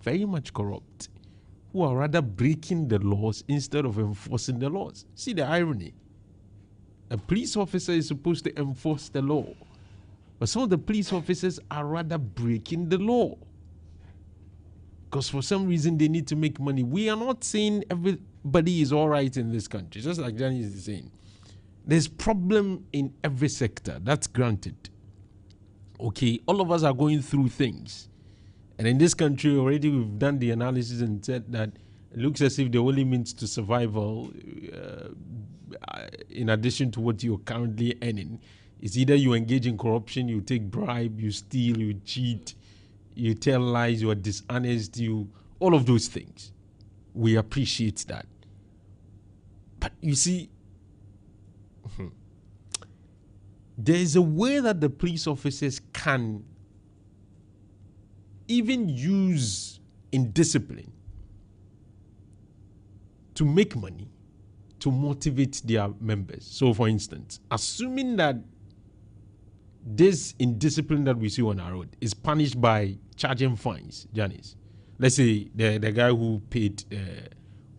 very much corrupt, who are rather breaking the laws instead of enforcing the laws. See the irony. A police officer is supposed to enforce the law, but some of the police officers are rather breaking the law because for some reason they need to make money. We are not saying everybody is all right in this country, just like Johnny is saying. There's problem in every sector, that's granted. Okay, all of us are going through things. And in this country already we've done the analysis and said that it looks as if the only means to survival, in addition to what you're currently earning, is either you engage in corruption, you take bribe, you steal, you cheat, you tell lies, you are dishonest, all of those things. We appreciate that. But you see, there is a way that the police officers can even use indiscipline to make money, to motivate their members. So for instance, assuming that this indiscipline that we see on our road is punished by charging fines, Janice. Let's say the guy who paid,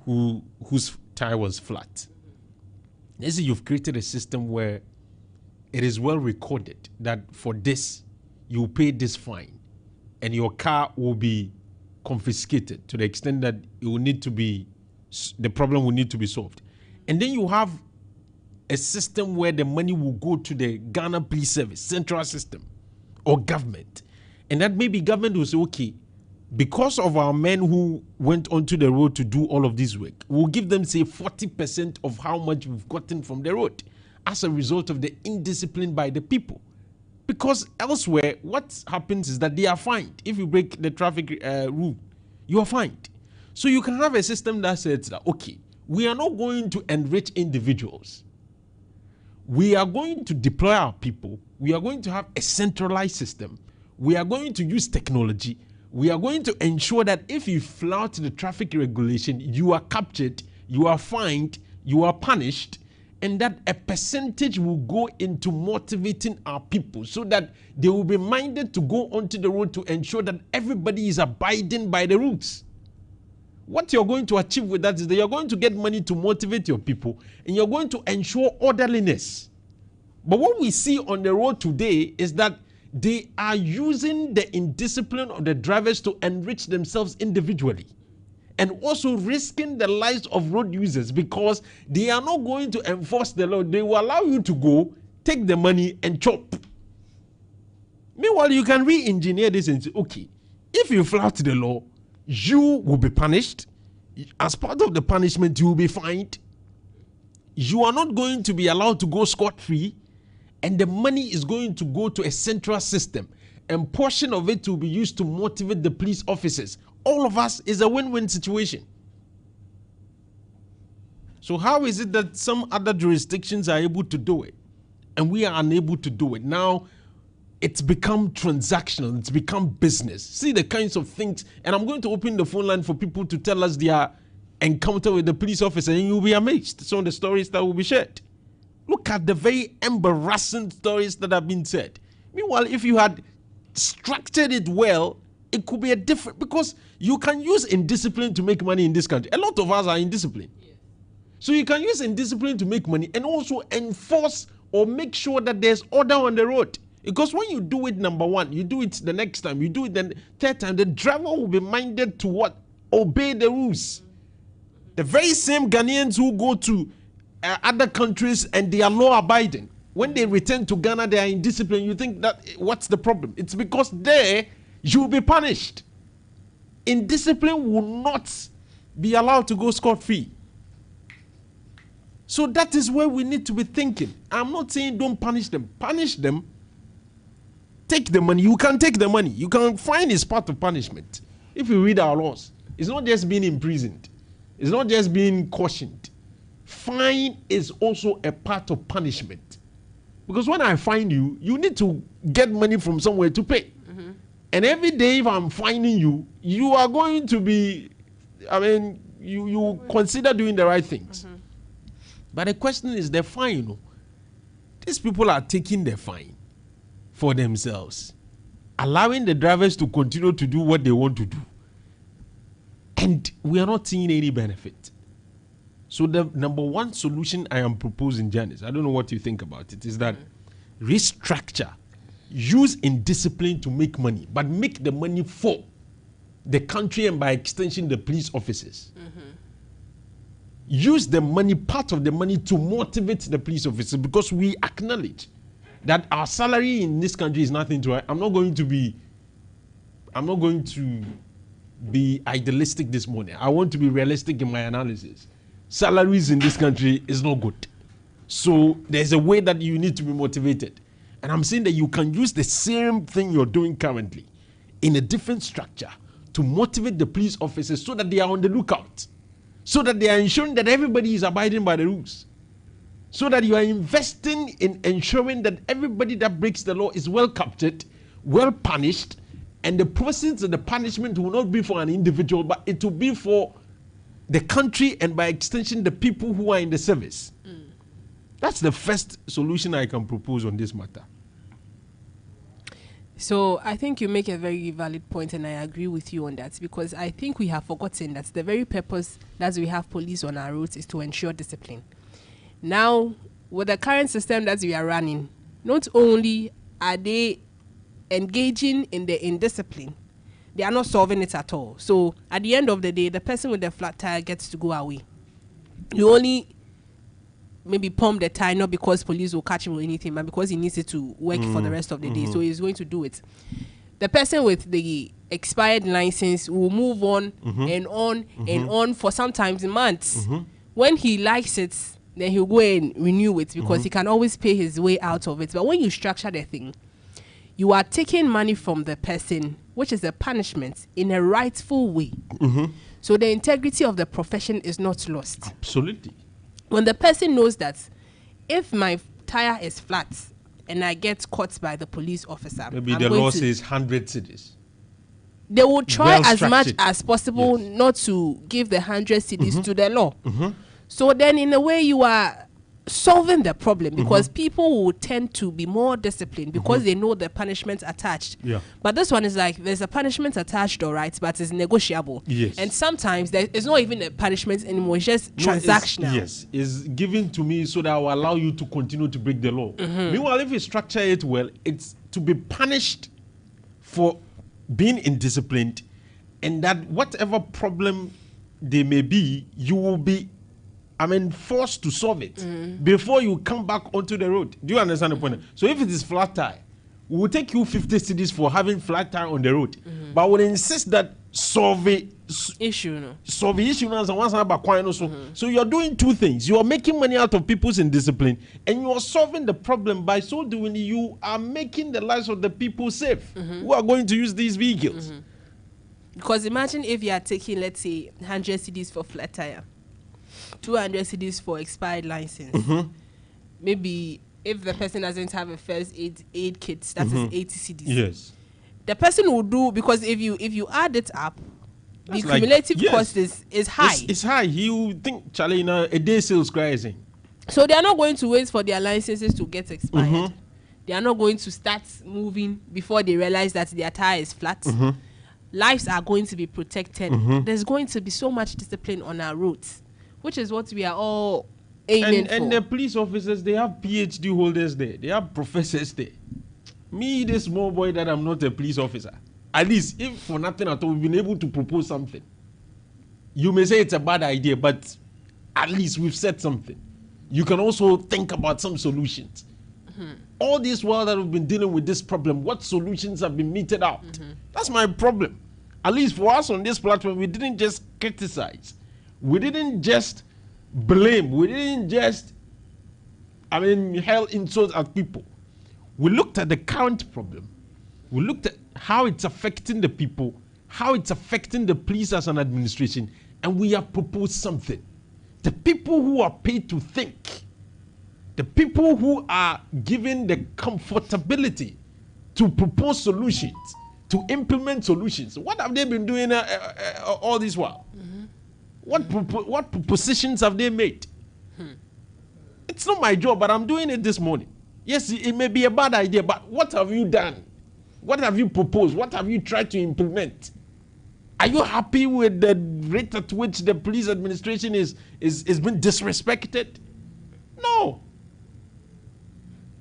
whose tire was flat. Let's say you've created a system where it is well recorded that for this, you pay this fine and your car will be confiscated to the extent that it will need to be, the problem will need to be solved. And then you have a system where the money will go to the Ghana Police Service, central system, or government. And that maybe government will say, okay, because of our men who went onto the road to do all of this work, we'll give them, say, 40% of how much we've gotten from the road as a result of the indiscipline by the people. Because elsewhere, what happens is that they are fined. If you break the traffic rule, you are fined. So you can have a system that says that, okay, we are not going to enrich individuals. We are going to deploy our people. We are going to have a centralized system. We are going to use technology. We are going to ensure that if you flout the traffic regulation, you are captured, you are fined, you are punished, and that a percentage will go into motivating our people so that they will be minded to go onto the road to ensure that everybody is abiding by the rules. What you're going to achieve with that is that you're going to get money to motivate your people and you're going to ensure orderliness. But what we see on the road today is that they are using the indiscipline of the drivers to enrich themselves individually and also risking the lives of road users because they are not going to enforce the law. They will allow you to go, take the money and chop. Meanwhile, you can re-engineer this and say, okay, if you flout the law, you will be punished. As part of the punishment, you will be fined. You are not going to be allowed to go scot-free, and the money is going to go to a central system, and portion of it will be used to motivate the police officers. All of us is a win-win situation. So how is it that some other jurisdictions are able to do it, and we are unable to do it? Now, it's become transactional. It's become business. See the kinds of things. And I'm going to open the phone line for people to tell us their encounter with the police officer, and you'll be amazed. Some of the stories that will be shared. Look at the very embarrassing stories that have been said. Meanwhile, if you had structured it well, it could be a different, because you can use indiscipline to make money in this country. A lot of us are indisciplined. Yeah. So you can use indiscipline to make money and also enforce or make sure that there's order on the road. Because when you do it, number one, you do it the next time, you do it the third time, the driver will be minded to what? Obey the rules. The very same Ghanaians who go to other countries and they are law abiding, when they return to Ghana, they are indisciplined. You think that, what's the problem? It's because there you will be punished. Indiscipline will not be allowed to go scot-free. So that is where we need to be thinking. I'm not saying don't punish them. Punish them. Take the money. You can take the money. You can fine is part of punishment. If you read our laws, it's not just being imprisoned. It's not just being cautioned. Fine is also a part of punishment. Because when I fine you, you need to get money from somewhere to pay. Mm-hmm. And every day if I'm fining you, you are going to be, you consider doing the right things. Mm-hmm. But the question is the fine. These people are taking the fine for themselves, allowing the drivers to continue to do what they want to do. And we are not seeing any benefit. So the number one solution I am proposing, Janice, I don't know what you think about it, is that restructure, use indiscipline to make money, but make the money for the country and by extension the police officers. Use the money, part of the money, to motivate the police officers, because we acknowledge that our salary in this country is nothing to. I'm not going to be idealistic this morning. I want to be realistic in my analysis. Salaries in this country is not good. So there's a way that you need to be motivated. And I'm saying that you can use the same thing you're doing currently in a different structure to motivate the police officers so that they are on the lookout, so that they are ensuring that everybody is abiding by the rules, so that you are investing in ensuring that everybody that breaks the law is well captured, well punished, and the process of the punishment will not be for an individual, but it will be for the country and by extension the people who are in the service. That's the first solution I can propose on this matter. So I think you make a very valid point, and I agree with you on that, because I think we have forgotten that the very purpose that we have police on our roads is to ensure discipline. Now, with the current system that we are running, not only are they engaging in the indiscipline, they are not solving it at all. So at the end of the day, the person with the flat tire gets to go away. You only maybe pump the tire, not because police will catch him or anything, but because he needs it to work for the rest of the day. So he's going to do it. The person with the expired license will move on and on and on for sometimes months. When he likes it, then he'll go and renew it, because he can always pay his way out of it. But when you structure the thing, you are taking money from the person, which is a punishment, in a rightful way. So the integrity of the profession is not lost. Absolutely. When the person knows that if my tire is flat and I get caught by the police officer, maybe the law says 100 cedis. They will try as much as possible not to give the 100 cedis to the law. So then in a way you are solving the problem, because people will tend to be more disciplined because they know the punishment attached. But this one is like, there's a punishment attached, all right, but it's negotiable. And sometimes it's not even a punishment anymore, it's just transactional. It's given to me so that I will allow you to continue to break the law. Meanwhile, if you structure it well, it's to be punished for being indisciplined, and that whatever problem there may be, you will be forced to solve it before you come back onto the road. Do you understand the point? So if it is flat tire, we will take you 50 cedis for having flat tire on the road, but we will insist that solve the issue. So you are doing two things. You are making money out of people's indiscipline, and you are solving the problem. By so doing, you are making the lives of the people safe who are going to use these vehicles. Because imagine if you are taking, let's say, 100 cedis for flat tire, 200 cedis for expired license. Maybe if the person doesn't have a first aid kit, that is 80 cedis. The person will do, because if you add it up, the cumulative cost is high. It's high. He will think, Charlie, a day sales crazy. So they are not going to wait for their licenses to get expired. They are not going to start moving before they realize that their tire is flat. Lives are going to be protected. There's going to be so much discipline on our roads, which is what we are all aiming for. And the police officers, they have PhD holders there. They have professors there. Me, the small boy, that I'm not a police officer. At least, if for nothing at all, we've been able to propose something. You may say it's a bad idea, but at least we've said something. You can also think about some solutions. All this while that we've been dealing with this problem, what solutions have been meted out? That's my problem. At least for us on this platform, we didn't just criticize. We didn't just blame. We didn't just, hurl insults at people. We looked at the current problem. We looked at how it's affecting the people, how it's affecting the police as an administration, and we have proposed something. The people who are paid to think, the people who are given the comfortability to propose solutions, to implement solutions, what have they been doing all this while? What propositions have they made? It's not my job, but I'm doing it this morning. Yes, it may be a bad idea, but what have you done? What have you proposed? What have you tried to implement? Are you happy with the rate at which the police administration is being disrespected? No.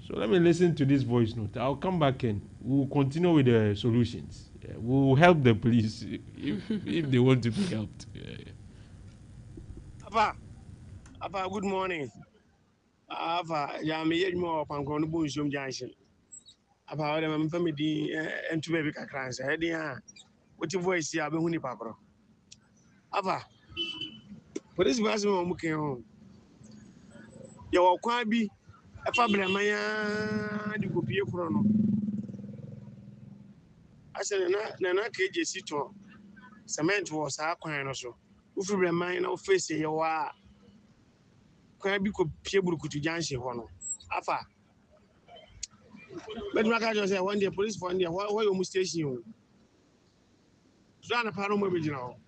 So let me listen to this voice note. I'll come back and we'll continue with the solutions. Yeah, we'll help the police if they want to be helped. Apa, good morning. Apa, ya me yɛ adwuma wɔ Kwankwan no Bonsuom Junction. Apa, ɔde ma mfa me din nto baabi kakra nsa. Ɛden a wote voice a bɛhu nipa korɔ. Apa, polisi bi asɛm a ɔmo kan ho. Yɛwɔ kwan bi ɛfa Brɛman a de kɔpie korɔ no. Asɛ na KJ si tɔn cement wɔ saa kwan no so. Wofiri Brɛman na wofɛsi yɛwɔ a kwan bi kɔpie Burukutu Junction hɔ no. Afa. But my car just say one day police for India. Why you station? So I'm a paranormal original.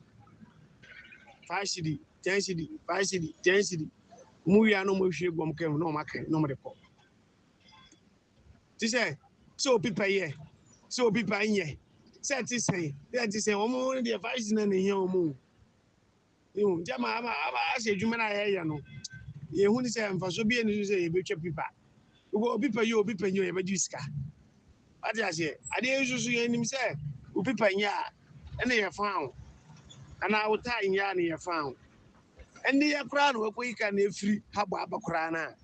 5 city, 10 city, 5 city, 10 city. Movie I know more share gum came no market, no more. This say so people here, so people in here. Say this say, that is say, one the advice in the here moon. You, Jama, I say, you man, I hear no. You who say, I'm for so being you say, you be people. You go people, you ever do ska. What I say, I didn't usually him say, you people in ya, and they are found. And I will tie in ya, and they are found. And they are crown where we can free Hababa Krana.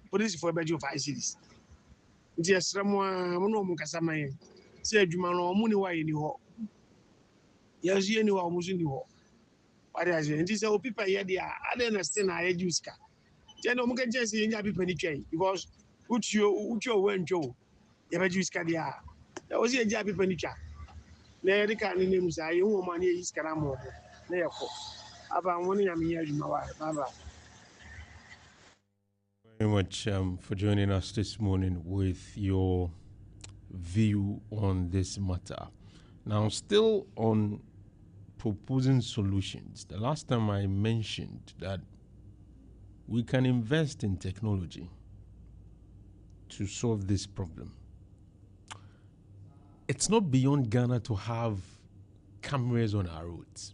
Police for bedroom 5 cities. Just someone, no Mukasamay, said you man or money why in the hall. Yes, you know, almost in the hall. What I say, and this old people here, they are, I don't understand. I do ska. General Mukan just say, Yabi Penny because Ucho went Joe. Ever do ska. That was a Yabi Penny. There the kind of names I own money is Caramo. Therefore, about 1 year, my wife. Bye. Very much for joining us this morning with your view on this matter. Now, still on proposing solutions. The last time I mentioned that we can invest in technology to solve this problem. It's not beyond Ghana to have cameras on our roads.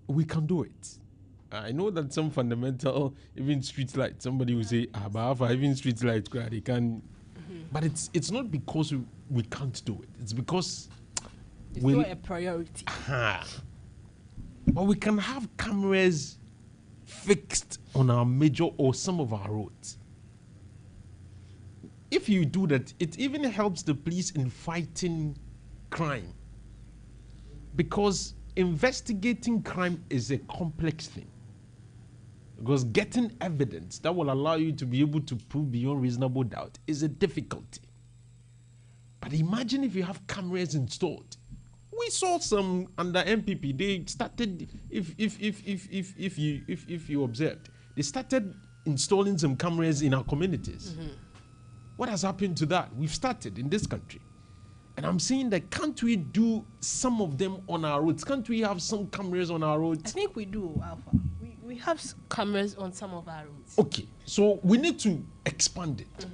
We can do it. I know that some fundamental, even street lights, somebody will say, Alfa, even street lights, they can. But it's not because we can't do it. It's because it's not a priority. But we can have cameras fixed on our major or some of our roads. If you do that, it even helps the police in fighting crime. Because investigating crime is a complex thing. Because getting evidence that will allow you to be able to prove beyond reasonable doubt is a difficulty. But imagine if you have cameras installed. We saw some under MPP. They started, if you observed, they started installing some cameras in our communities. What has happened to that? We've started in this country. And I'm saying that can't we do some of them on our roads? Can't we have some cameras on our roads? I think we do, Alpha. We have cameras on some of our roads. Okay, so we need to expand it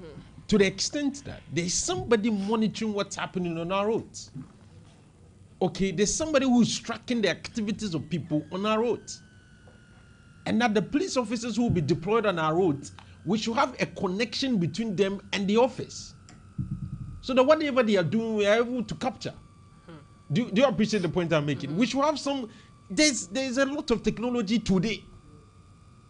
to the extent that there's somebody monitoring what's happening on our roads. Okay, there's somebody who's tracking the activities of people on our roads. And that the police officers who will be deployed on our roads, we should have a connection between them and the office. So that whatever they are doing, we are able to capture. Do you appreciate the point I'm making? We should have some, there's a lot of technology today.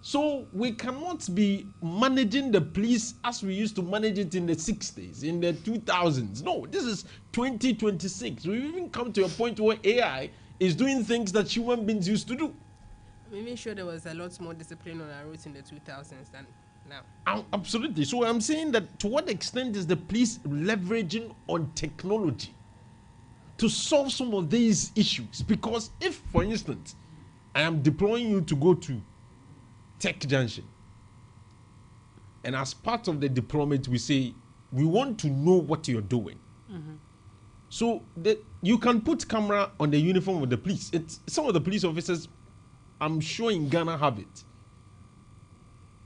So we cannot be managing the police as we used to manage it in the 60s, in the 2000s. No, this is 2026. We've even come to a point where AI is doing things that human beings used to do. I'm even sure there was a lot more discipline on our roads in the 2000s than now. Absolutely. So I'm saying that to what extent is the police leveraging on technology to solve some of these issues? Because if, for instance, I am deploying you to go to Tech Junction, and as part of the deployment, we say, we want to know what you're doing. So you can put camera on the uniform of the police. Some of the police officers, I'm sure in Ghana, have it.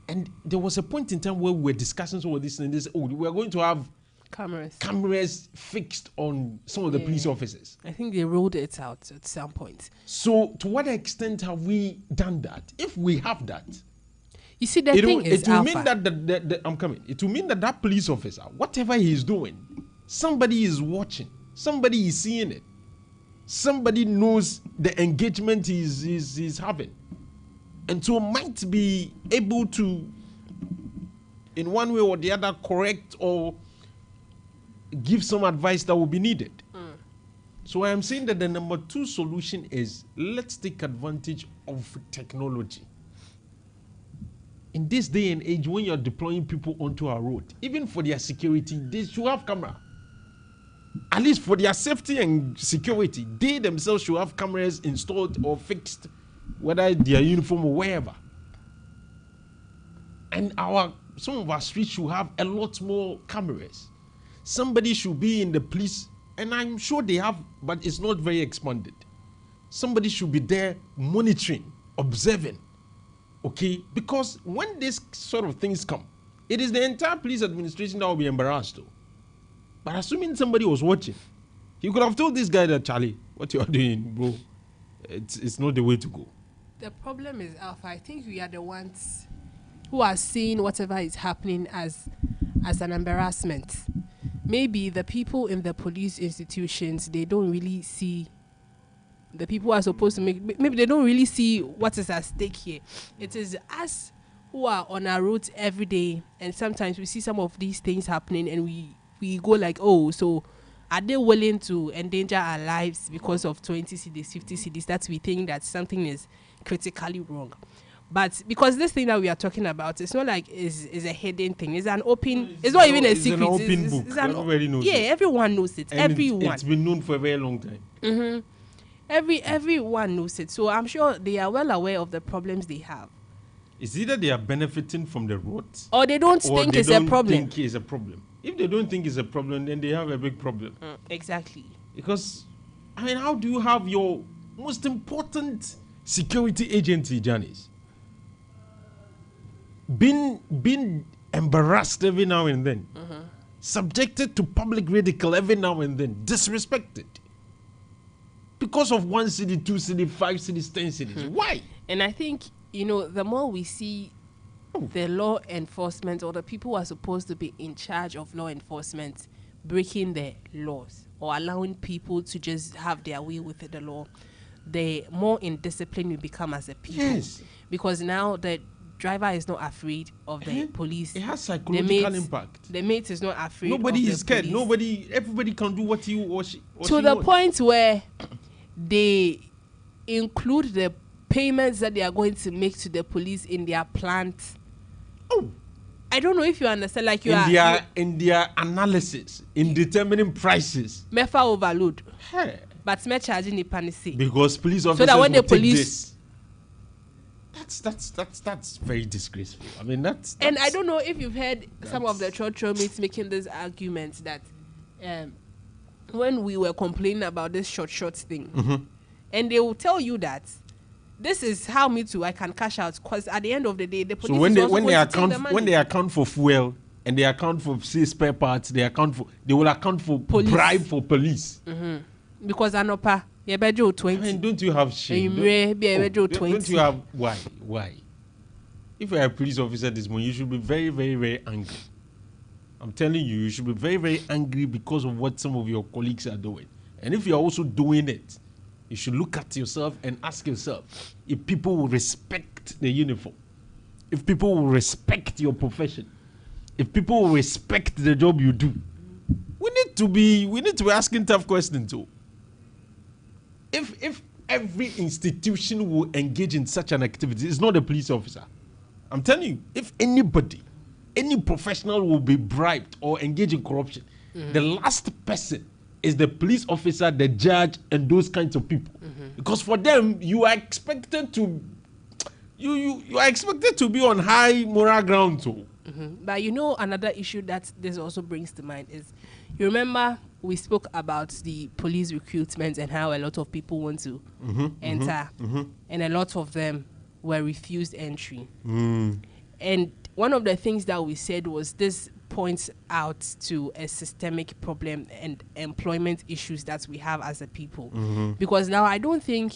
And there was a point in time where we were discussing some of this and this. Oh, we are going to have cameras fixed on some of the police officers. I think they rolled it out at some point. So to what extent have we done that? If we have that, you see, the thing is, it will Alpha. mean that I'm coming. It will mean that police officer, whatever he is doing, somebody is watching, somebody is seeing it, somebody knows the engagement he's having, and so might be able to, in one way or the other, correct or give some advice that will be needed. So I am saying that the number 2 solution is, let's take advantage of technology. In this day and age, when you're deploying people onto our road, even for their security, they should have camera. At least for their safety and security, they themselves should have cameras installed or fixed, whether their uniform or wherever. And some of our streets should have a lot more cameras. Somebody should be in the police, and I'm sure they have, but it's not very expanded. Somebody should be there monitoring, observing, okay? Because when these sort of things come, it is the entire police administration that will be embarrassed though. But assuming somebody was watching, he could have told this guy that, Charlie, what you are doing, bro, it's not the way to go. The problem is, Alpha, I think we are the ones who are seeing whatever is happening as an embarrassment. Maybe the people in the police institutions, they don't really see the people who are supposed to maybe they don't really see what is at stake here. It is us who are on our roads every day, and sometimes we see some of these things happening and we go like, oh, so are they willing to endanger our lives because of 20 cedis, 50 cedis, that we think that something is critically wrong? But because this thing that we are talking about, it's not like is a hidden thing. It's an open. It's not even a secret. It's an open book. Everybody knows. Yeah, everyone knows it. And everyone. It's been known for a very long time. Mm-hmm. Everyone knows it. So I'm sure they are well aware of the problems they have. It's either they are benefiting from the roads, or they don't think it's a problem. Think it's a problem. If they don't think it's a problem, then they have a big problem. Exactly. Because, I mean, how do you have your most important security agency, Janice, being embarrassed every now and then, subjected to public ridicule every now and then, disrespected because of 1 city, 2 city, 5 cities, 10 cities? Why? And I think, the more we see the law enforcement or the people who are supposed to be in charge of law enforcement breaking the laws or allowing people to just have their way with the law, the more indisciplined we become as a people. Yes. Because now the driver is not afraid of the police. It has psychological impact. The mate is not afraid. Nobody of is scared. Police. Everybody can do what he or she to the point where they include the payments that they are going to make to the police in their plant. Oh, I don't know if you understand. Like in their analysis in determining prices. Mefa overload. Hey. But me charging the panisi. Because police officers so that when the take police. That's very disgraceful. I mean that's and I don't know if you've heard some of the church mates making this argument that when we were complaining about this short thing, and they will tell you that this is how I can cash out, because at the end of the day the police when they account for fuel and they account for spare parts, they will account for police. Bribe for police. Because Anopa Yebejo 20. I mean, don't you have shame? Don't you have why? If you're a police officer this morning, you should be very, very, very angry. I'm telling you, you should be very, very angry because of what some of your colleagues are doing. And if you're also doing it, you should look at yourself and ask yourself if people will respect the uniform, if people will respect your profession, if people will respect the job you do. We need to be asking tough questions too. If every institution will engage in such an activity, it's not a police officer. I'm telling you, if any professional will be bribed or engage in corruption, the last person is the police officer, the judge, and those kinds of people. Because for them, you are expected to be on high moral ground too. But another issue that this also brings to mind is, you remember we spoke about the police recruitment and how a lot of people want to enter, and a lot of them were refused entry. And one of the things that we said was this points out to a systemic problem and employment issues that we have as a people. Because now I don't think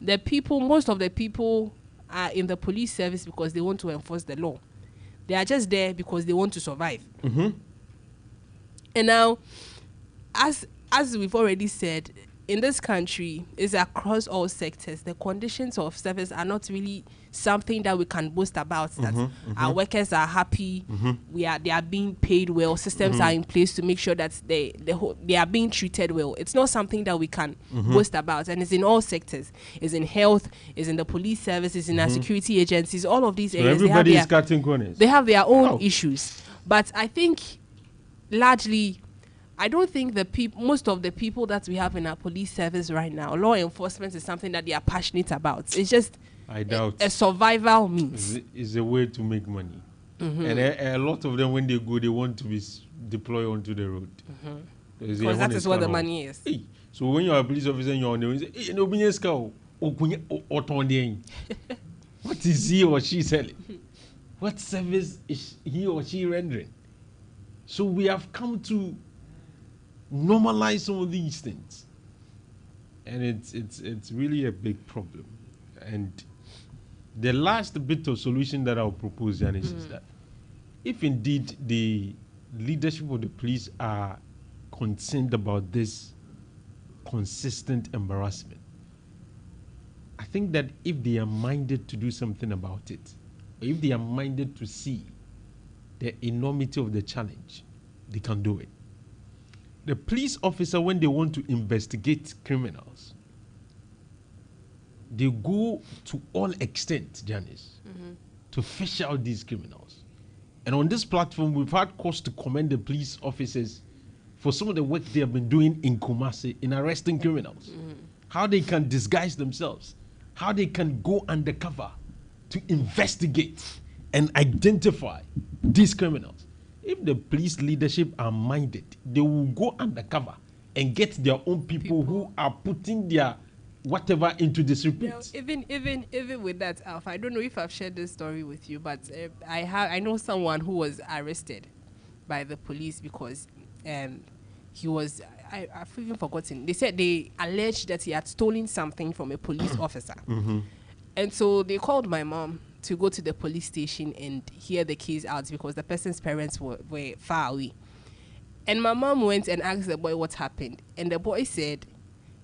most of the people are in the police service because they want to enforce the law. They are just there because they want to survive. And now, as we've already said, in this country, is across all sectors, the conditions of service are not really something that we can boast about. That our workers are happy, they are being paid well, systems are in place to make sure that they are being treated well. It's not something that we can boast about, and it's in all sectors. It's in health, it's in the police services, in our security agencies, all of these areas. Everybody is cutting corners. They have their own issues, but I think largely, I don't think most of the people that we have in our police service right now, law enforcement is something that they are passionate about. It's just a survival means. It's a way to make money. And a lot of them, when they go, they want to be deployed onto the road. Because that is where the money is. Hey, so when you're a police officer and you're on the road, you say, hey, what is he or she selling? What service is he or she rendering? So we have come to normalize some of these things, and it's really a big problem. And the last bit of solution that I'll propose, Janice, is that if indeed the leadership of the police are concerned about this consistent embarrassment, I think that if they are minded to do something about it, or if they are minded to see the enormity of the challenge, they can do it. The police officer, when they want to investigate criminals, they go to all extent, Janice, to fish out these criminals. And on this platform, we've had cause to commend the police officers for some of the work they have been doing in Kumasi in arresting criminals. How they can disguise themselves, how they can go undercover to investigate and identify these criminals. If the police leadership are minded, they will go undercover and get their own people who are putting their whatever into this report. Now, even with that, Alpha, I don't know if I've shared this story with you, but I know someone who was arrested by the police because he was, I've even forgotten. They said they alleged that he had stolen something from a police officer. And so they called my mom to go to the police station and hear the case out because the person's parents were far away. And my mom went and asked the boy what happened. And the boy said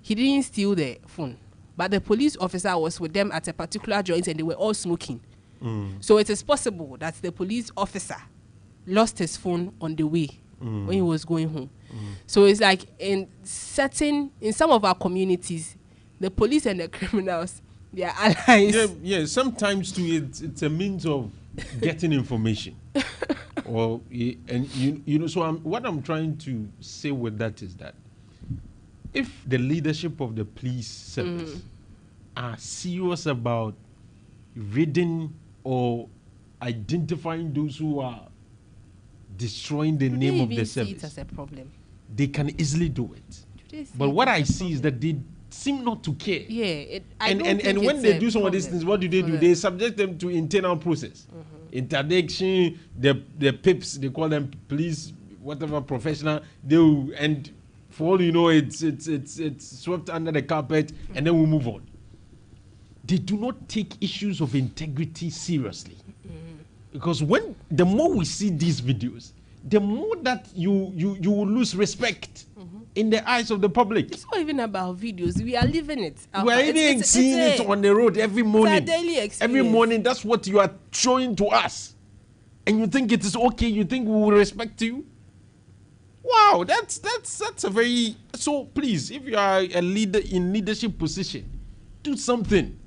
he didn't steal the phone, but the police officer was with them at a particular joint and they were all smoking. So it is possible that the police officer lost his phone on the way when he was going home. So it's like in some of our communities, the police and the criminals, they are allies. Yeah, sometimes too it's a means of getting information. So what I'm trying to say with that is that if the leadership of the police service are serious about reading or identifying those who are destroying the name of the service, see it as a problem. They can easily do it. But what I see is that they seem not to care. Yeah, and when they do some of these things, what do? They subject them to internal process, interdiction. The pips, they call them police, whatever professional. They will, and for all you know, it's swept under the carpet, and then we move on. They do not take issues of integrity seriously, because the more we see these videos, the more that you will lose respect in the eyes of the public. It's not even about videos. We are living it. We are even seeing it on the road every morning. It's a daily experience. Every morning, that's what you are showing to us. And you think it is okay? You think we will respect you? Wow, that's a very... So please, if you are a leader in leadership position, do something.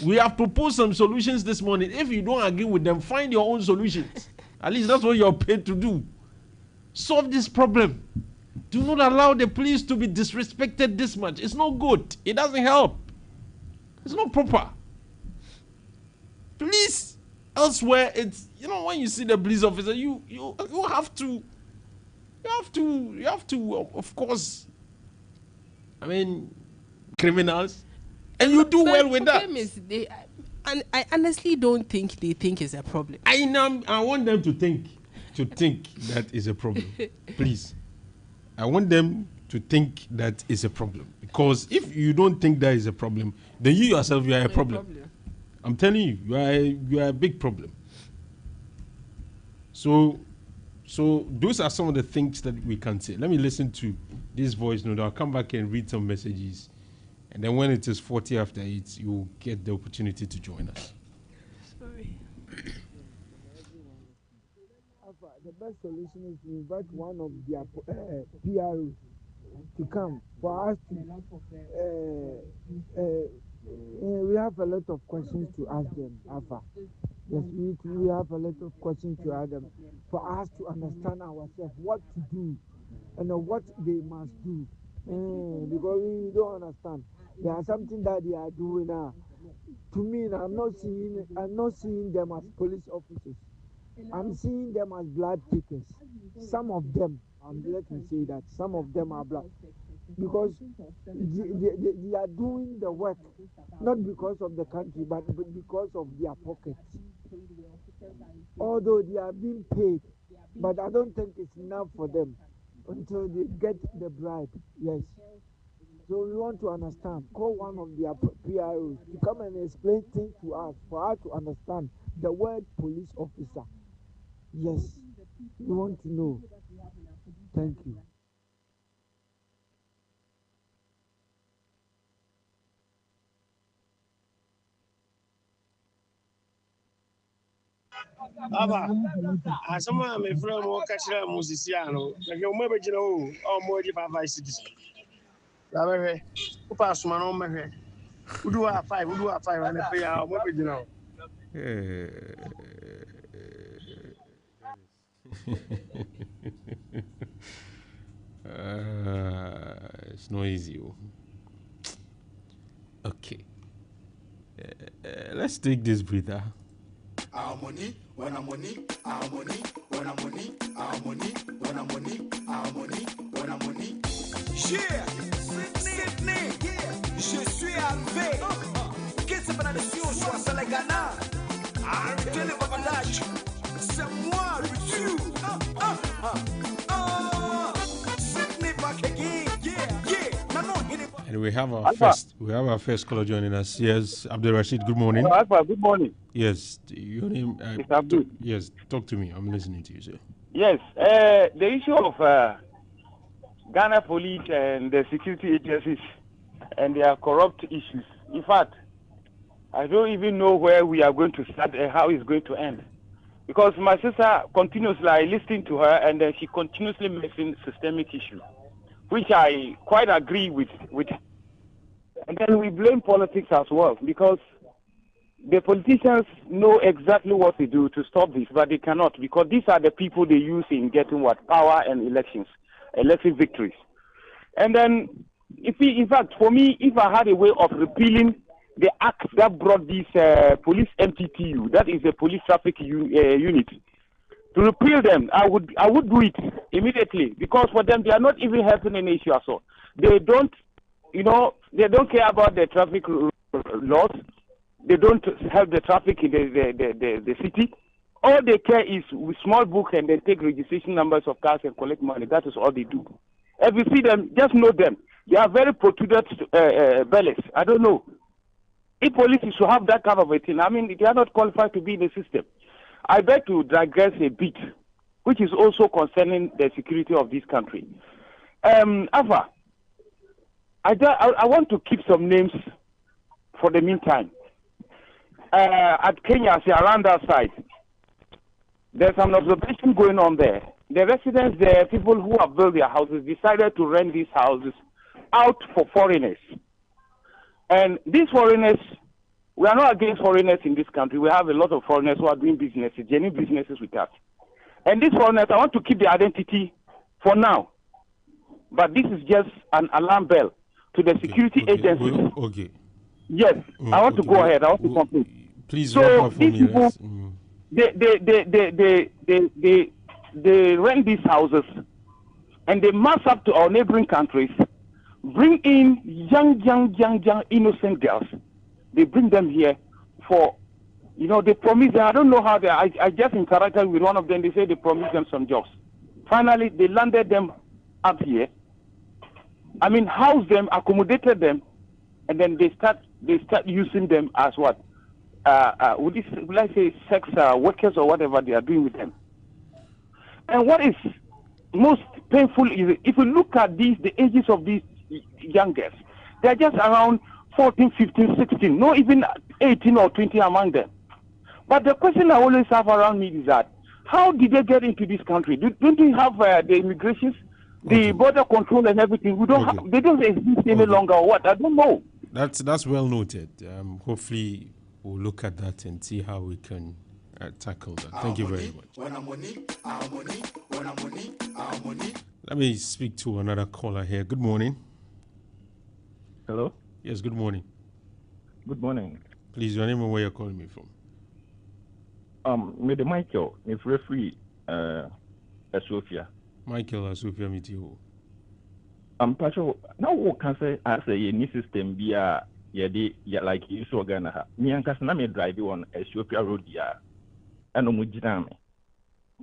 We have proposed some solutions this morning. If you don't agree with them, find your own solutions. At least that's what you're paid to do. Solve this problem. Do not allow the police to be disrespected this much. It's not good. It doesn't help. It's not proper. Police elsewhere, it's, when you see the police officer, you have to, of course, criminals, and you do well with that. The problem is I honestly don't think they think it's a problem. I want them to think. to think that is a problem. Please. I want them to think that is a problem. Because if you don't think that is a problem, then you yourself, you are a problem. I'm telling you, you are a big problem. So those are some of the things that we can say. Let me listen to this voice note. I'll come back and read some messages. And then when it is 40 after 8, you'll get the opportunity to join us. Sorry. The best solution is to invite one of their PROs to come for us to. We have a lot of questions to ask them, Alfa. Yes, we have a lot of questions to ask them for us to understand ourselves, what to do, and what they must do. Because we don't understand. There are something that they are doing now. To me, I'm not seeing them as police officers. I'm seeing them as blood takers. Some of them, let me say that, some of them are blood. Because they are doing the work, not because of the country, but because of their pockets. Although they are being paid, but I don't think it's enough for them until they get the bribe. Yes. So we want to understand. Call one of their PROs to come and explain things to us, for us to understand the word police officer. Yes, we want to know. Thank you. Aba, asoma me friend mo ka kire mo sisi ano. Na ke mo be gina o mo di 5 cities. La be ko pa asoma no me hwe. Udu a 5 and pay ya mo be gina o. It's not easy. Okay. Let's take this breather. Our money, when I'm money, our money, when I'm money, our money, when I'm money, our money, when I'm money. Yeah, Sydney, je suis arrivé. Qu'est-ce que la nation soit sur les Ghana? Arrêtez le babadage. C'est moi le Dieu. Sydney back again. Yeah. No, and we have our first caller joining us. Yes, Abdul Rashid. Good morning. Alfa, good morning. Yes, your name. Yes, talk to me. I'm listening to you, sir. Yes, the issue of Ghana police and the security agencies and their corrupt issues. In fact, I don't even know where we are going to start and how it's going to end. Because my sister continuously, I listen to her, and then she continuously mentions systemic issues, which I quite agree with. And then we blame politics as well, because the politicians know exactly what to do to stop this, but they cannot, because these are the people they use in getting what? Power and elections, elective victories. And then, in fact, for me, if I had a way of repealing the act that brought this police MTTU, that is the police traffic unit, to repeal them, I would do it immediately, because for them, they are not even helping any issue at all. They don't, they don't care about the traffic laws. They don't help the traffic in the city. All they care is with small book, and they take registration numbers of cars and collect money. That is all they do. If you see them, just know them. They are very protruded bellies. I don't know. If police should have that kind of a thing, I mean, they are not qualified to be in the system. I beg to digress a bit, which is also concerning the security of this country. Alfa, I want to keep some names for the meantime. At Kenya, around that side, there's an observation going on there. The residents there, people who have built their houses, decided to rent these houses out for foreigners. And these foreigners, we are not against foreigners in this country. We have a lot of foreigners who are doing businesses, genuine businesses with us. And these foreigners, I want to keep the identity for now. But this is just an alarm bell to the security agencies. Okay. Yes, I want to go ahead. I want to complete. Please so wrap up for these me. people, they rent these houses, and they mass up to our neighboring countries, bring in young innocent girls. They bring them here for You know, they promised them, I don't know how I just interacted with one of them. They said they promised them some jobs. Finally, they landed them up here. I mean, housed them, accommodated them, and then they start using them as what? Will I say sex workers or whatever they are doing with them. And what is most painful is if you look at the ages of these young girls, they are just around 14, 15, 16, not even 18 or 20 among them. But the question I always have around me is that, how did they get into this country? Don't we have the immigrations, the border control and everything? We don't have, they don't exist any longer or what? I don't know. That's well noted. Hopefully we'll look at that and see how we can tackle that. Thank you very much. Let me speak to another caller here. Good morning. Hello? Yes, good morning. Good morning. Please, your name and where you're calling me from. Mede Michael, if referee Asofia. Michael Asofia Mitio. Pacho, now what can say as a new system be like you saw Ghana. Me and Casaname drive on Ethiopia Road ya. And Mujiname.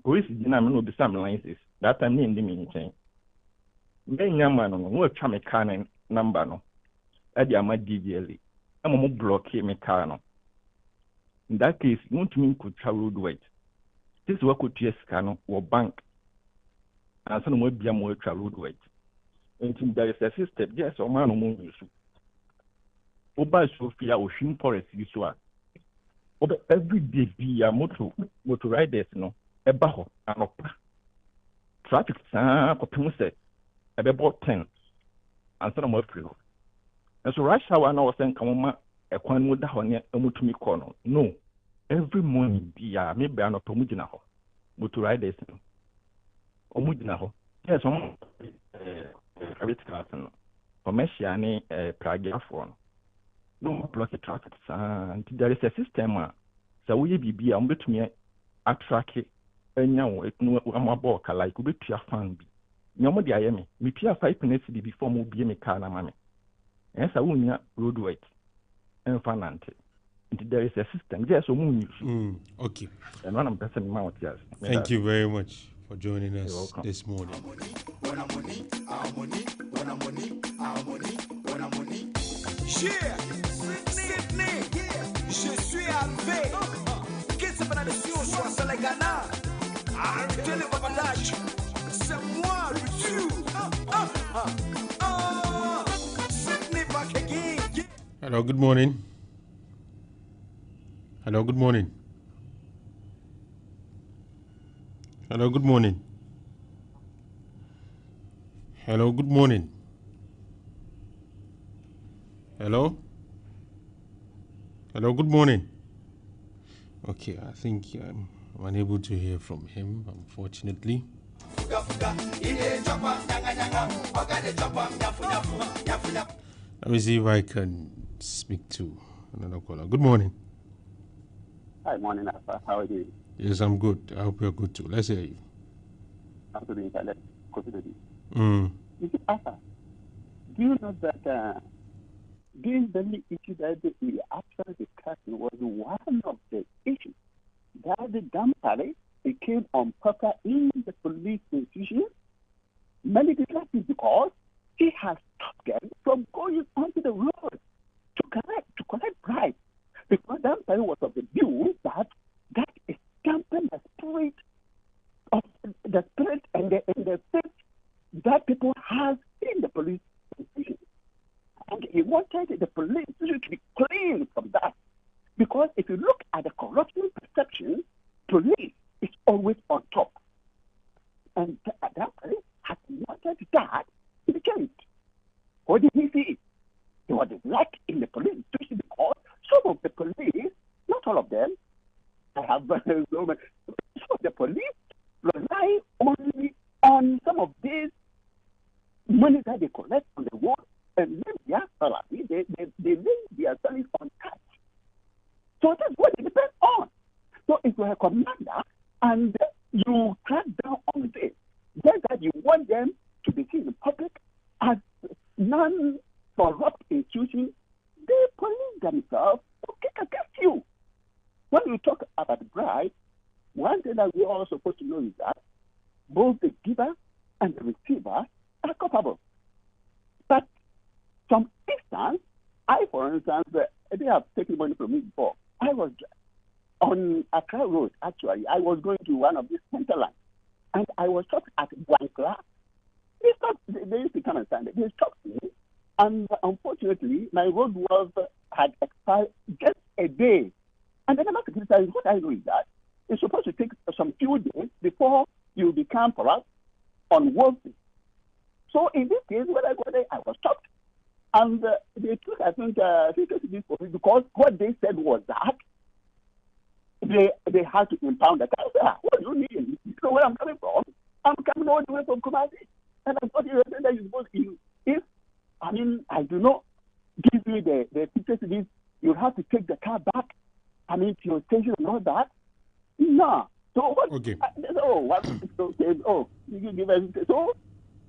Police Jiname no be some licenses. That time in the meantime. Ben Yaman on what chame canon number no. Adi ama DGL. I'm a block me car no. In that case, you want me could travel weight. This is what could yes cano or bank. And some would be a more travel weight. And there is a system, yes, or man or moon issue. Oba Sophia or Shin Forest, you saw. Over every day be a motor riders, no, a baho, and opera. Traffic, for Pumse, about 10, and some more free. And so rush hour now send come a quan would honey a mutumi corner. No. Every morning be maybe an opomujinaho. Motoriders. Omujinaho. Yes, private class. Commercial Praga phone. No block the traffic. And there is a system. So we be able to me attract and now it no amabo like we be a fan be. No the I me 5 minutes before mo be me car na mame. Yes, I will road weight. And finance. There is a system. Yes, okay. And one of them mount, yes. Thank you very much for joining us this morning. Sydney, je suis arrivé. Qu'est-ce que la nation soit sur le Ghana? Arrêtez le babadage. C'est moi, le Dieu. Sydney back again. Hello, good morning. Hello, good morning. Hello, good morning. Hello, good morning. Hello? Hello, good morning. Okay, I think I'm unable to hear from him, unfortunately. Let me see if I can speak to another caller. Good morning. Hi, morning, Alfa. How are you doing? Yes, I'm good. I hope you're good too. Let's hear you. I'm doing that. Let's consider this. Mm. You see, Alfa, do you know that this very issue that we actually discussed was one of the issues that the Dampare became unpopular in the police institution? Many discussed it because he has stopped them from going onto the road to collect bribes. Because Dampare was of the view that is dampen the spirit and the faith that people have in the police institution. And he wanted the police institution to be clean from that. Because if you look at the corruption perception, police is always on top. And Dampare has wanted that to be changed. What did he see? There was a lack in the police institution because some of the police, not all of them, I have some of the police rely only on some of these money that they collect on the road and leave their salary. They leave their salary untouched. So that's what it depends on. So if you're a commander and you crack down on this, then that you want them to be seen in public as non-corrupt institutions, they police themselves to kick against you. when you talk about bribe, one thing that we are all supposed to know is that both the giver and the receiver are culpable. But some instance, for instance, they have taken money from me before. I was on Accra Road, actually. I was going to one of these hinterlands, and I was stopped at Guankla. They used to come and stand there. They stopped me, and unfortunately, my road had expired just a day. And then the security said, what I know is that it's supposed to take some few days before you become for us on Wednesday. So in this case, when I got there, I was stopped. And they took, I think, this for me because what they said was that they had to impound the car. I said, what do you need? You know where I'm coming from? I'm coming all the way from Kumasi. And I thought you were saying that you're supposed to, if, I do not give you the ticket to this, you'll have to take the car back, to your station and all that. No. So what? Okay. You give us. So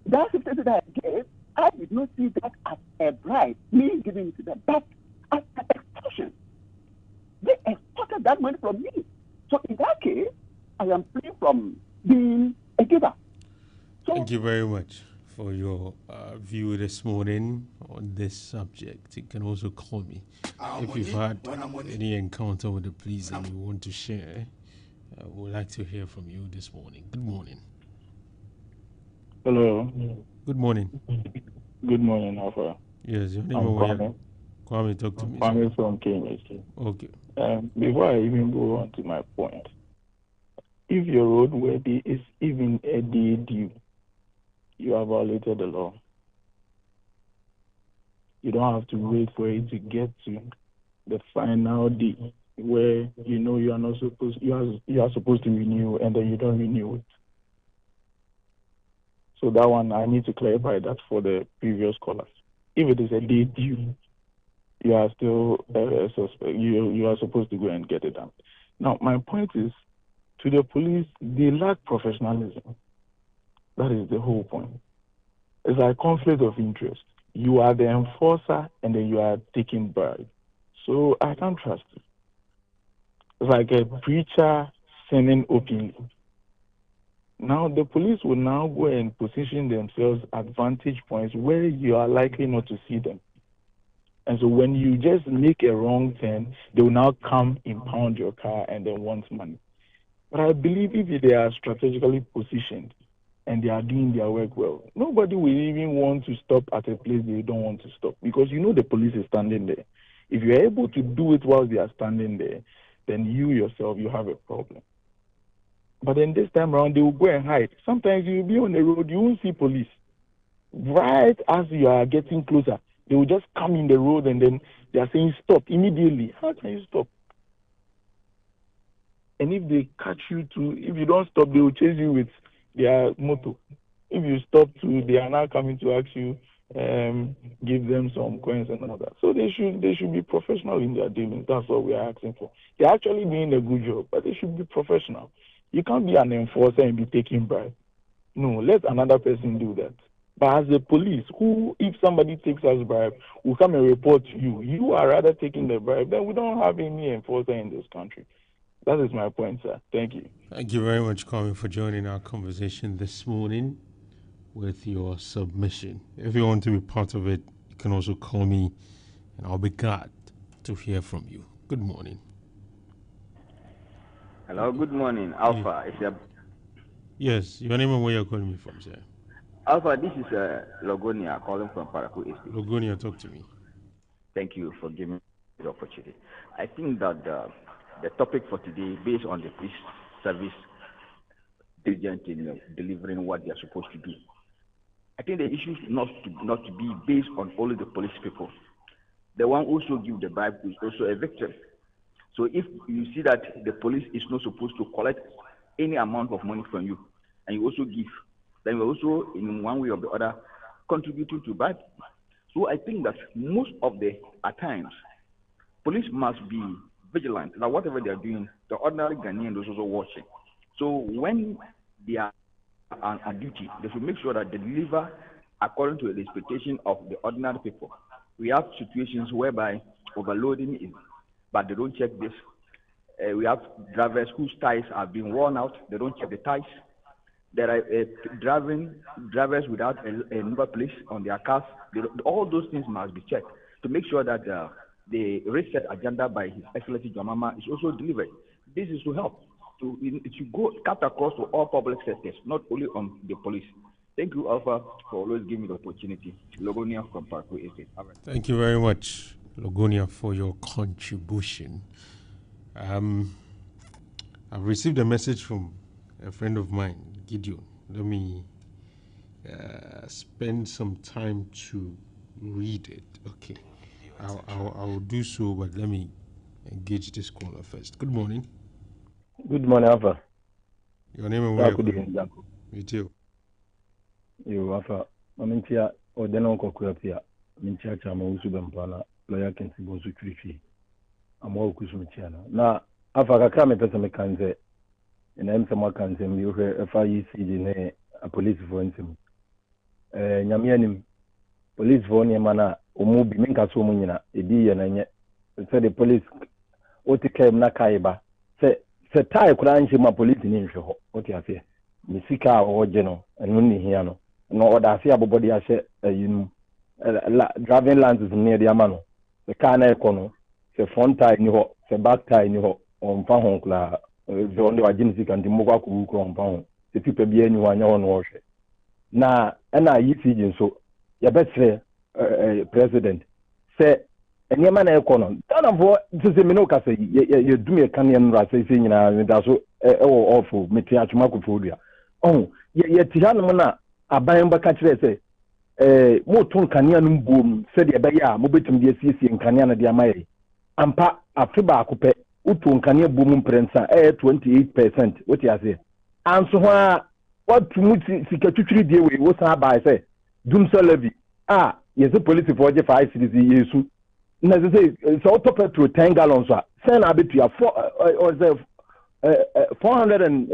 that ticket that I gave, I did not see that as a bribe, me giving it to them, but as an extortion. They extorted that money from me. So in that case, I am free from being a giver. So, thank you very much for your view this morning on this subject. You can also call me if you've had any encounter with the police and you want to share. We'd like to hear from you this morning. Good morning. Hello. Good morning. Good morning, Alfa. Yes, your name I'm is Kwame. Kwame, talk to me. Kwame from Kenya. Okay. Before I even go on to my point, if your roadworthy is even a day due, you have violated the law. You don't have to wait for it to get to the final day where you are not supposed you are supposed to renew and then you don't renew it. So that one I need to clarify that for the previous callers. If it is a day due, you are still you are supposed to go and get it done. Now my point is, to the police, they lack professionalism. That is the whole point. It's like conflict of interest. You are the enforcer and then you are taking bribe. So I can't trust it. It's like a preacher sinning openly. Now the police will now go and position themselves at vantage points where you are likely not to see them. And so when you just make a wrong turn, they will now come impound your car and then want money. But I believe if they are strategically positioned and they are doing their work well, nobody will even want to stop at a place they don't want to stop because the police is standing there. If you are able to do it while they are standing there, then you yourself, you have a problem. But then this time around, they will go and hide. Sometimes you will be on the road, you won't see police. Right as you are getting closer, they will just come in the road and then they are saying stop immediately. How can you stop? And if they catch you if you don't stop, they will chase you with their motor. If you stop too, they are now coming to ask you, give them some coins and all that. So they should be professional in their dealings. That's what we are asking for. They're actually doing a good job, but they should be professional. You can't be an enforcer and be taking bribe. No, let another person do that. But as the police, if somebody takes us bribe, will come and report to you. You are rather taking the bribe, then we don't have any enforcer in this country. That is my point, sir. Thank you. Thank you very much, Kwame, for joining our conversation this morning with your submission. If you want to be part of it, you can also call me, and I'll be glad to hear from you. Good morning. Hello, good morning, Alpha. Yes, your name and where you're calling me from, sir. Alpha, this is Logonia calling from Parakou Estate. Logonia, talk to me. Thank you for giving me the opportunity. I think that the topic for today, based on the police service diligent in delivering what they are supposed to do, I think the issue is not to be based on only the police people. The one also give the bribe is also a victim. So if you see that the police is not supposed to collect any amount of money from you, and you also give, then you're also in one way or the other contributing to bribe. So I think that most of at times, police must be vigilant that whatever they are doing, the ordinary Ghanaian is also watching. So when they are on duty, they should make sure that they deliver according to the expectation of the ordinary people. We have situations whereby overloading is, but they don't check this. We have drivers whose tires have been worn out. They don't check the tires. There are drivers without a number plate on their cars. All those things must be checked to make sure that the reset agenda by His Excellency Jamama is also delivered. This is to help to go cut across to all public sectors, not only on the police. Thank you, Alpha, for always giving me the opportunity. Logonia from Parkway Estate. Thank you very much, Logonia, for your contribution. I've received a message from a friend of mine, Gideon. Let me spend some time to read it. Okay, I'll do so, but let me engage this caller first. Good morning. Good morning, Alpha. Your name and where you're from? Me too. You, Alpha. Mamintia, or Denonko Kurapia, Mintia Chama Usubampana, Lawyer Kensibo Sutrifi. I'm all Kusmichiana. Now, Alpha Kakame Pesamakanze, and I'm Samakanze, you hear FIEC, a police for instance. Nyamianim, police for Niamana, Umubi Minka Sumina, Edi and said the police, Otikem Nakaiba, say tie Kuranchi ma police in Insho, what you say, Misika or Geno, and Muni Hiano. No, what I see about body, I say, driving lands is near the Amano. The car Nekono, the front tie in your, the back tie in your on Pahonkla, the only agency can Timoku compound, the people be anyone on wash. Now, and I see so, your best president say, and your man econom, none of what to say, Minoka say, you do me a canyon rat saying, that's so awful, Metiachmacophobia. Oh, yet Tihanamana. Abayam bakachire say mo ton kanea no boom said the baya mo betum de siesie kanea na de amaye ampa afeba akopɛ uton kanea boom prensa 28%. What you say anso ho a what muti sikatutwiri die we wo san ba say dum so levy yes police for je 5 cities yesu na say so top petrol 10 gallons a say na betua 400 and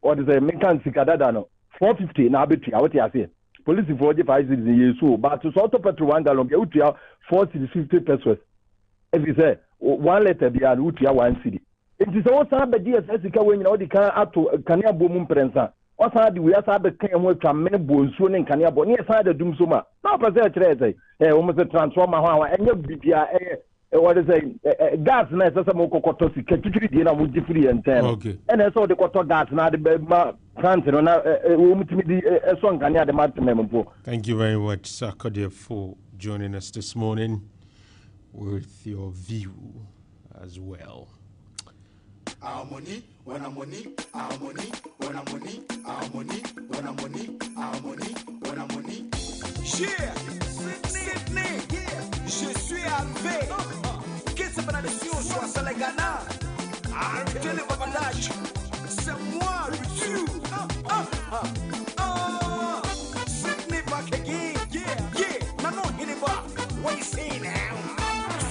what is a mekan sikadada no 450 na abetua what you say police for the 5 cities yesu but to sort of petrol 1 gallon be utua 450 pesos if you say 1 liter be an utua 1 cedi it is also have the DSS ka when you can ato kanea bomu prensa o sa de we asa be kan ho atwa mene bonsuo ne kanea bo ne sa de dum so ma na pese kire say o mo se transformer ho anya bibia what is gas na esa mo kokoto sika tuturi die na mo gifiri enten okay and so de koto gas na de ma plant no na wo mutimi di so nkane de matmem po. Thank you very much, Sarkodie, for joining us this morning with your view as well. Our money, when our money, our money, when our money, our money, when our money, our money, when our money. Yeah, Sydney, yeah, je suis Alfa. Qu'est-ce que la nation soit sur les Ghana? Arrêtez le babadage, c'est moi le tu. Sydney back again, yeah, Nano Hiniba, what you say now?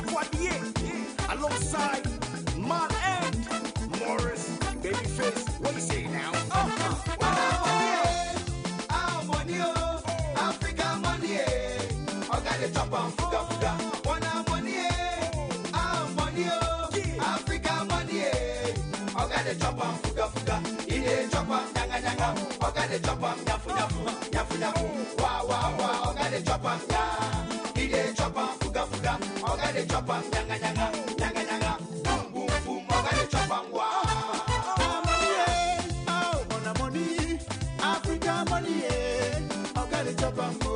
Squad, yeah, alongside Man and Morris, Babyface, what you say now? Our money, Africa money, I got the top on fuga fuga. Our money, Africa money, I got the top on fuga fuga. In the top on nyanga nyanga, I got the top on nyafu nyafu, nyafu nyafu. Wow wow wow, I got the top on ya. In the top on fuga fuga, I got the top on nyanga nyanga, nyanga nyanga. Boom boom boom, I got the top on wow. Africa money, I got a job and go.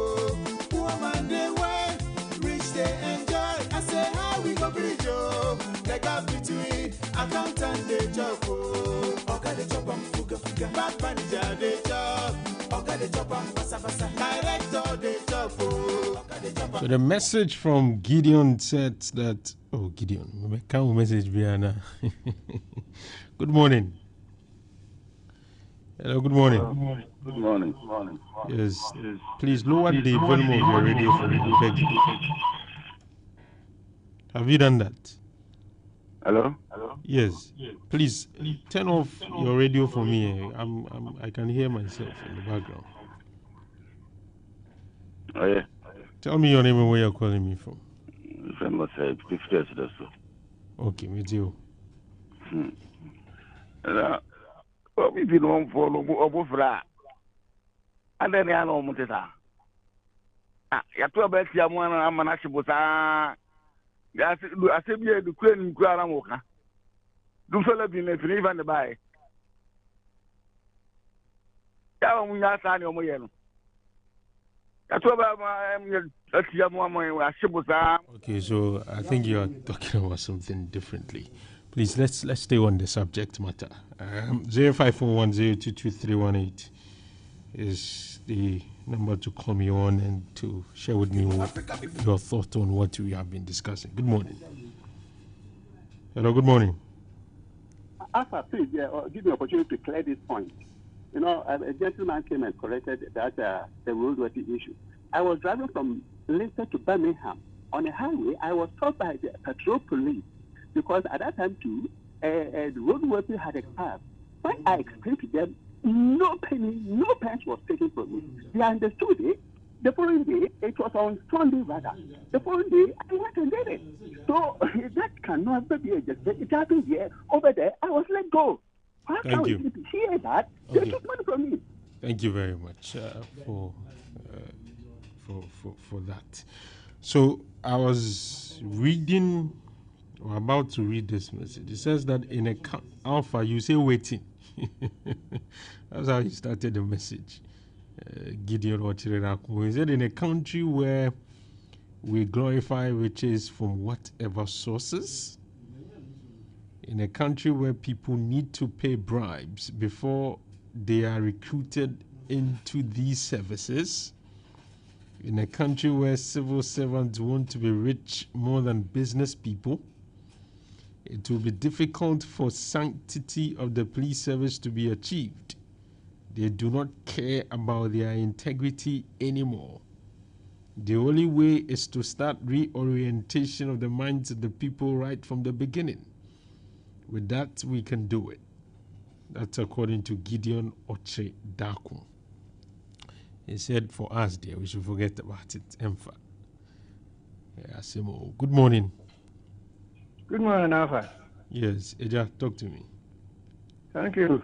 Woman, they way, rich, they enjoy. I say, how we go bridge, oh. The gap between account and the job, oh. I got a job and fuga. Back manager, the job. I got a job and pasa. Director, the job, oh. So the message from Gideon said that, Gideon, can't message Biana. Good morning. Hello, good morning. Good morning. Yes. Please lower the volume of your radio for me, I beg you. Have you done that? Hello? Yes. Please turn off your radio for me. I can hear myself in the background. Oh, yeah. Tell me your name and where you're calling me from. Famous 50 years or so. Okay, me too. Maybe no for Obufra. And then I know Mutesa. Yatu best Yamana Manashibusa. Yes, I said, the Queen Guaramoka. Do so let me even the buy. Okay, so I think you are talking about something differently. Please let's stay on the subject matter. 0541022318 is the number to call me on and to share with me your thoughts on what we have been discussing. Good morning. Hello, good morning. Alfa, please give me an opportunity to clear this point. You know, a gentleman came and corrected that the roadworthy issue. I was driving from Leicester to Birmingham. On the highway, I was stopped by the patrol police because at that time, too, the roadworthy had expired. When I explained to them, no pence was taken from me. They understood it. The following day, it was on Sunday rather. The following day, I went and did it. So that cannot be adjusted. It happened here. Over there, I was let go. How can we hear that? They took money from me. Thank you very much for that. So I was reading or about to read this message. It says that in a Alpha, you say waiting. That's how he started the message. Gideon Ochireraku. He said in a country where we glorify riches from whatever sources, in a country where people need to pay bribes before they are recruited into these services, in a country where civil servants want to be rich more than business people, it will be difficult for sanctity of the police service to be achieved. They do not care about their integrity anymore. The only way is to start reorientation of the minds of the people right from the beginning. With that, we can do it. That's according to Gideon Oche Daku. He said for us there, we should forget about it. Alfa. Good morning. Good morning, Alfa. Yes, Eja, talk to me. Thank you.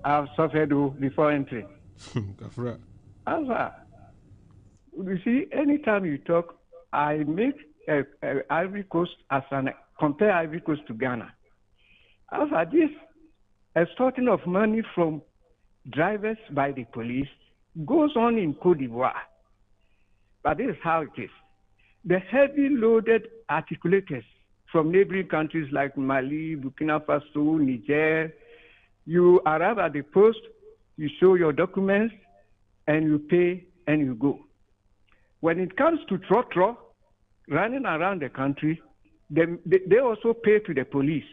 I've suffered before entering. Kafra. Alfa, you see, anytime you talk, I make Ivory Coast compare Ivory Coast to Ghana. Alpha, this extorting of money from drivers by the police goes on in Cote d'Ivoire. But this is how it is. The heavy loaded articulators from neighboring countries like Mali, Burkina Faso, Niger, you arrive at the post, you show your documents, and you pay and you go. When it comes to trotro, running around the country, they also pay to the police.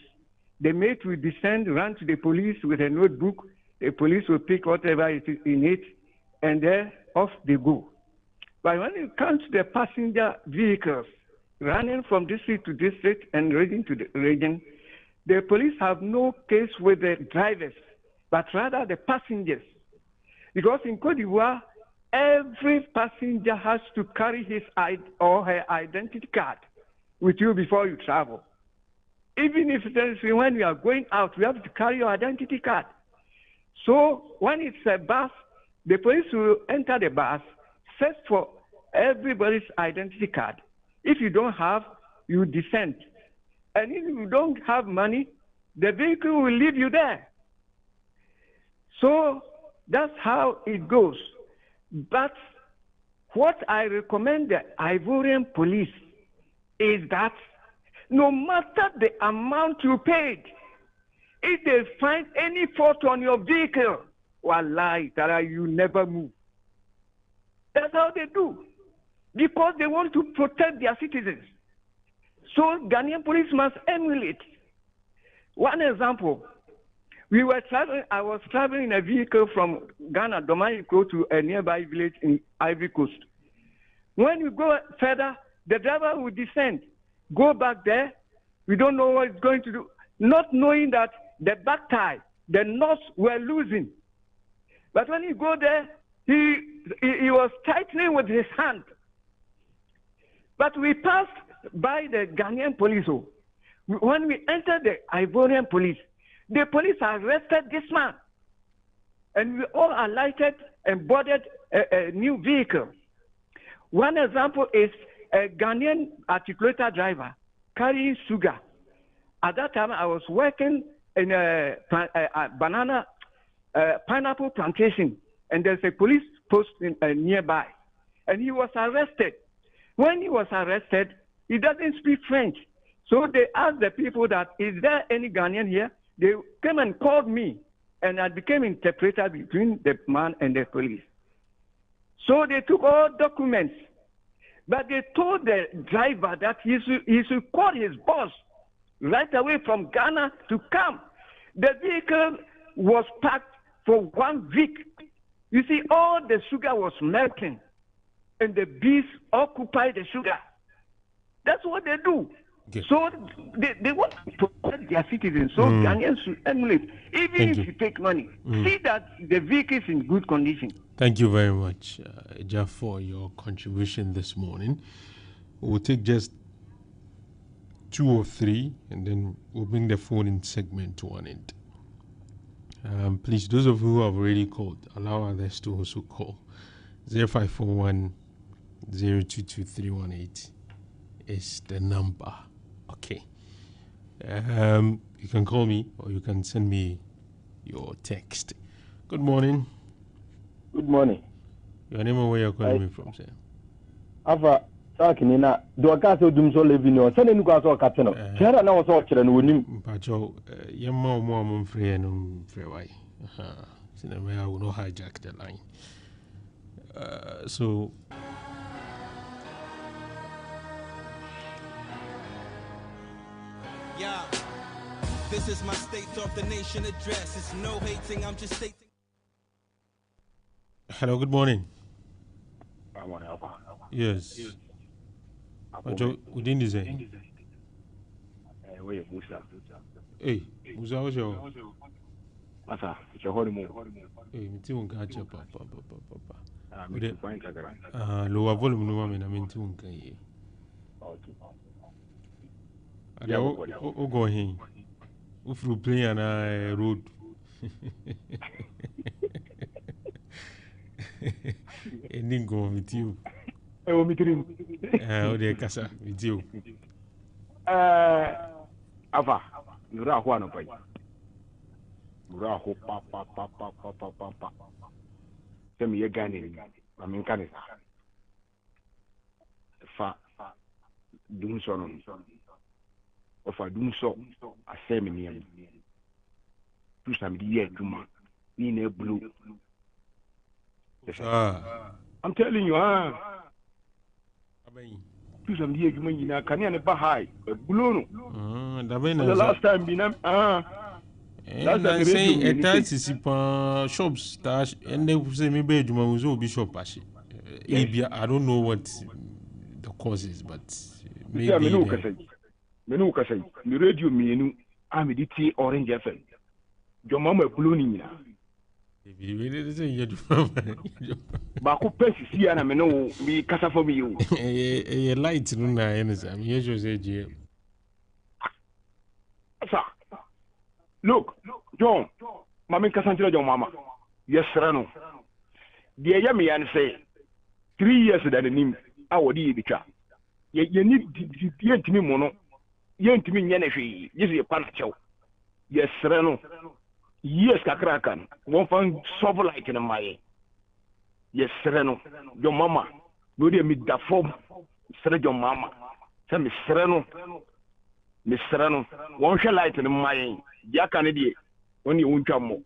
The mate will descend, run to the police with a notebook. The police will pick whatever is in it, and then off they go. But when it comes to the passenger vehicles, running from district to district and region to the region, the police have no case with the drivers, but rather the passengers. Because in Cote d'Ivoire, every passenger has to carry his or her identity card with you before you travel. Even if when you are going out, you have to carry your identity card. So when it's a bus, the police will enter the bus, search for everybody's identity card. If you don't have, you descend. And if you don't have money, the vehicle will leave you there. So that's how it goes. But what I recommend the Ivorian police is that no matter the amount you paid, if they find any fault on your vehicle, wallahi, you never move. That's how they do. Because they want to protect their citizens. So Ghanaian police must emulate. One example, I was traveling in a vehicle from Ghana, Domaiko, to a nearby village in Ivory Coast. When you go further, the driver will descend, go back there. We don't know what he's going to do, not knowing that the back tie, the knots were losing. But when you go there, he was tightening with his hand. But we passed by the Ghanaian police. When we entered the Ivorian police, the police arrested this man. And we all alighted and boarded a new vehicle. One example is a Ghanaian articulator driver carrying sugar. At that time, I was working in a pineapple plantation, and there's a police post nearby. And he was arrested. When he was arrested, he doesn't speak French. So they asked the people that, is there any Ghanaian here? They came and called me, and I became interpreter between the man and the police. So they took all documents, but they told the driver that he should call his boss right away from Ghana to come. The vehicle was packed for 1 week. You see, all the sugar was melting, and the bees occupied the sugar. That's what they do. Okay. So they want to protect their citizens. So Ghanaians should emulate, even if you take money. See that the vehicle is in good condition. Thank you very much, Jeff, for your contribution this morning. We'll take just 2 or 3, and then we'll bring the phone in segment to an end. Please, those of you who have already called, allow others to also call. 0541 022318 is the number. Okay. You can call me or you can send me your text. Good morning. Good morning. Your name and where you're calling me from, sir? Alfa, Sakinina, do a castle doom so living or sending you or captain. Tell now was all children winning. Pacho, your mom free and free way. Cinema, I will not hijack the line. So. Yeah, this is my State of the Nation address. It's no hating, I'm just stating. Hello, good morning. Yes. Within the zone. Hey, Musa, what's your? Masa, it's your honeymoon. Hey, me too. Catch up, papa. Lower volume, no man. I mean, too. O go here. If you play on a road. Ending go with you. Oh, me too. Oh, dear, Casa, with you. Alfa, Nura Juan, boy. Nura ho pa. Tell me again, I'm in Canada. Fa, doom son. Of I do so, I say me near. Do some dear Juma, in a blue. I'm telling you, do some dear Juma in a canyon Bahai, a blue. The last time been and I say a taxi shops stash, and they say maybe Juma was all bishop. I don't know what the cause is, but maybe. Menu ka say ni radio mienu amediti Orange FM jo mama blue ni na if you really say you do ba ko pesi si ana me no mi kasa for me you e light no na yenza me you say je sa look John mama kasa ntira jo mama yesra no de ya me yan say 3 years that the nim awodi bitwa ye ni die ntimi mo no yentimi nyane hwe yesi pa na chew yesre no yes kakra kan won fan solve like na maye yesre no jo mama no de mi da form sre jo mama se mi sre no won hwe light na maye ya kan de woni wontwa mo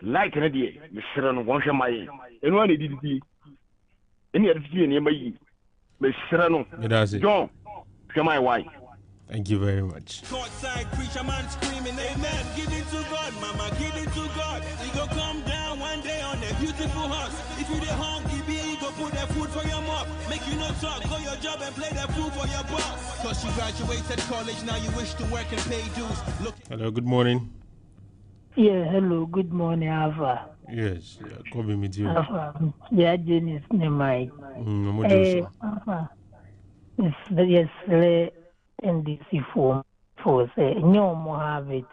light na de mi sre no won hwe maye enu an edidi eni edidi ne mayi mi sre no John come my wife. Thank you very much. Courtside, preacher man screaming, amen. Give it to God, mama, give it to God. He go come down one day on a beautiful horse. If you the hungry, he go put the food for your mouth. Make you no talk, go your job and play the food for your boss. Cause you graduated college, now you wish to work and pay dues. Look. Hello, good morning. Yeah, hello, good morning, Alfa. Yes, call me with you. Alfa, yeah, Jenny's name, Mike. Alfa, yes, in this form. for say no more have it.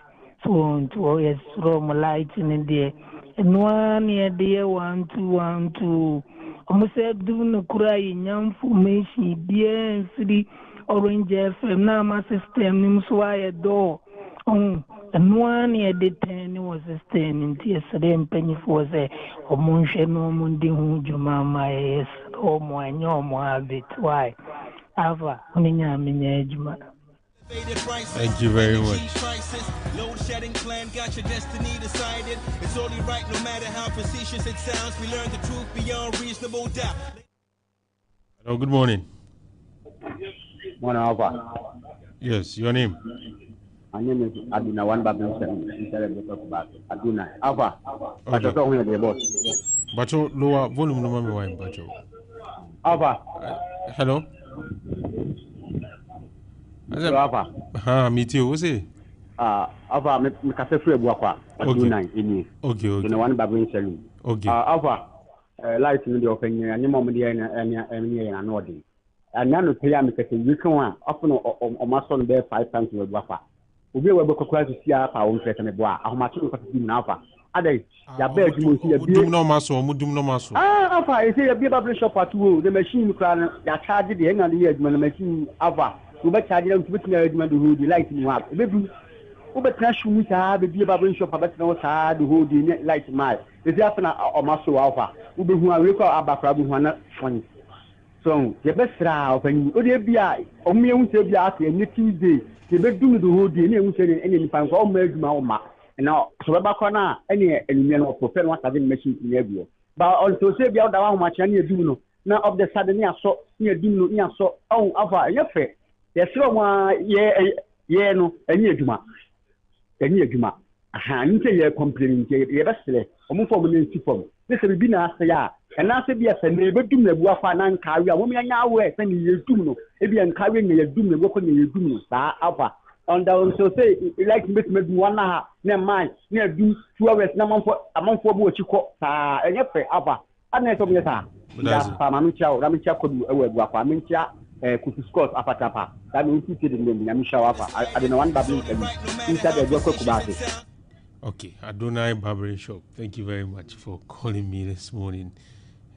So to yes from light in there. And one year there 1 2 1 2. Almost said do no cry young formation bien free orange FM now my system nims why a door. And 1 year the 10 was a stand in tears penny for say or Monshe no mundi who Juma my yes or my no more have it. Why? Ava, Thank you very much. Load shedding plan got your destiny decided. It's only right no matter how facetious it sounds. We learn the truth beyond reasonable doubt. Hello, good morning. Morning, Alfa. Yes, your name? My name is Aduna One Babin. Instead of talk about Aduna. Alfa. Okay. Boss. Bacho, lower volume no mami wine, Bacho. Alfa. Hello? Hello, Alfa. Me too. What's it? Alfa, me kase free buakwa. Aduna ini. Okay. Aduna One Babin Saloon. Okay. Alfa. Light in the open, and your mom, and Nordi. And now, pay me because you can often on my son there 5 times with Wafa. We were able to see our own set and a bois. How much you got to do Alpha? Are they? Yabed, you see a bit no muscle, Mudum no muscle. Alpha, I say a bit of shop at 2. The machine crown that charged the end of the year when the machine Alpha. We bet charging them to put the who delight in what. Maybe over trash we have a beer of shop about no side who the light mile. Is there a muscle Alpha? Uber who are recall about Rabu funny. So, the best route, and you would be only on Tuesday, Tuesday, the bedroom the whole day, and any time for marriage, Mama. And now, so about any man of professional studying machine in every. But also say the other much and you do now of the sudden I saw near Duno, near so, oh, Alpha, your fair. There's one, no, and near Juma. And near Juma. I say you're complaining, you're best, almost for me. This will be nice, yeah. And I said, yes, and never do the Wafa and carry a woman now where sending you do maybe and carrying your doom, working your doom, Alpha. And so say, like Miss 1 hour, near mine, near do 2 hours, a month for what you call, and your pay, Alpha. And I told me, sir, Ramicha could Wafa, Mincha, could scores Apatapa. That means you did in the Misha Alpha. I don't know one babbling inside the Joko Kubati. Okay, Adonai Barbering Shop, thank you very much for calling me this morning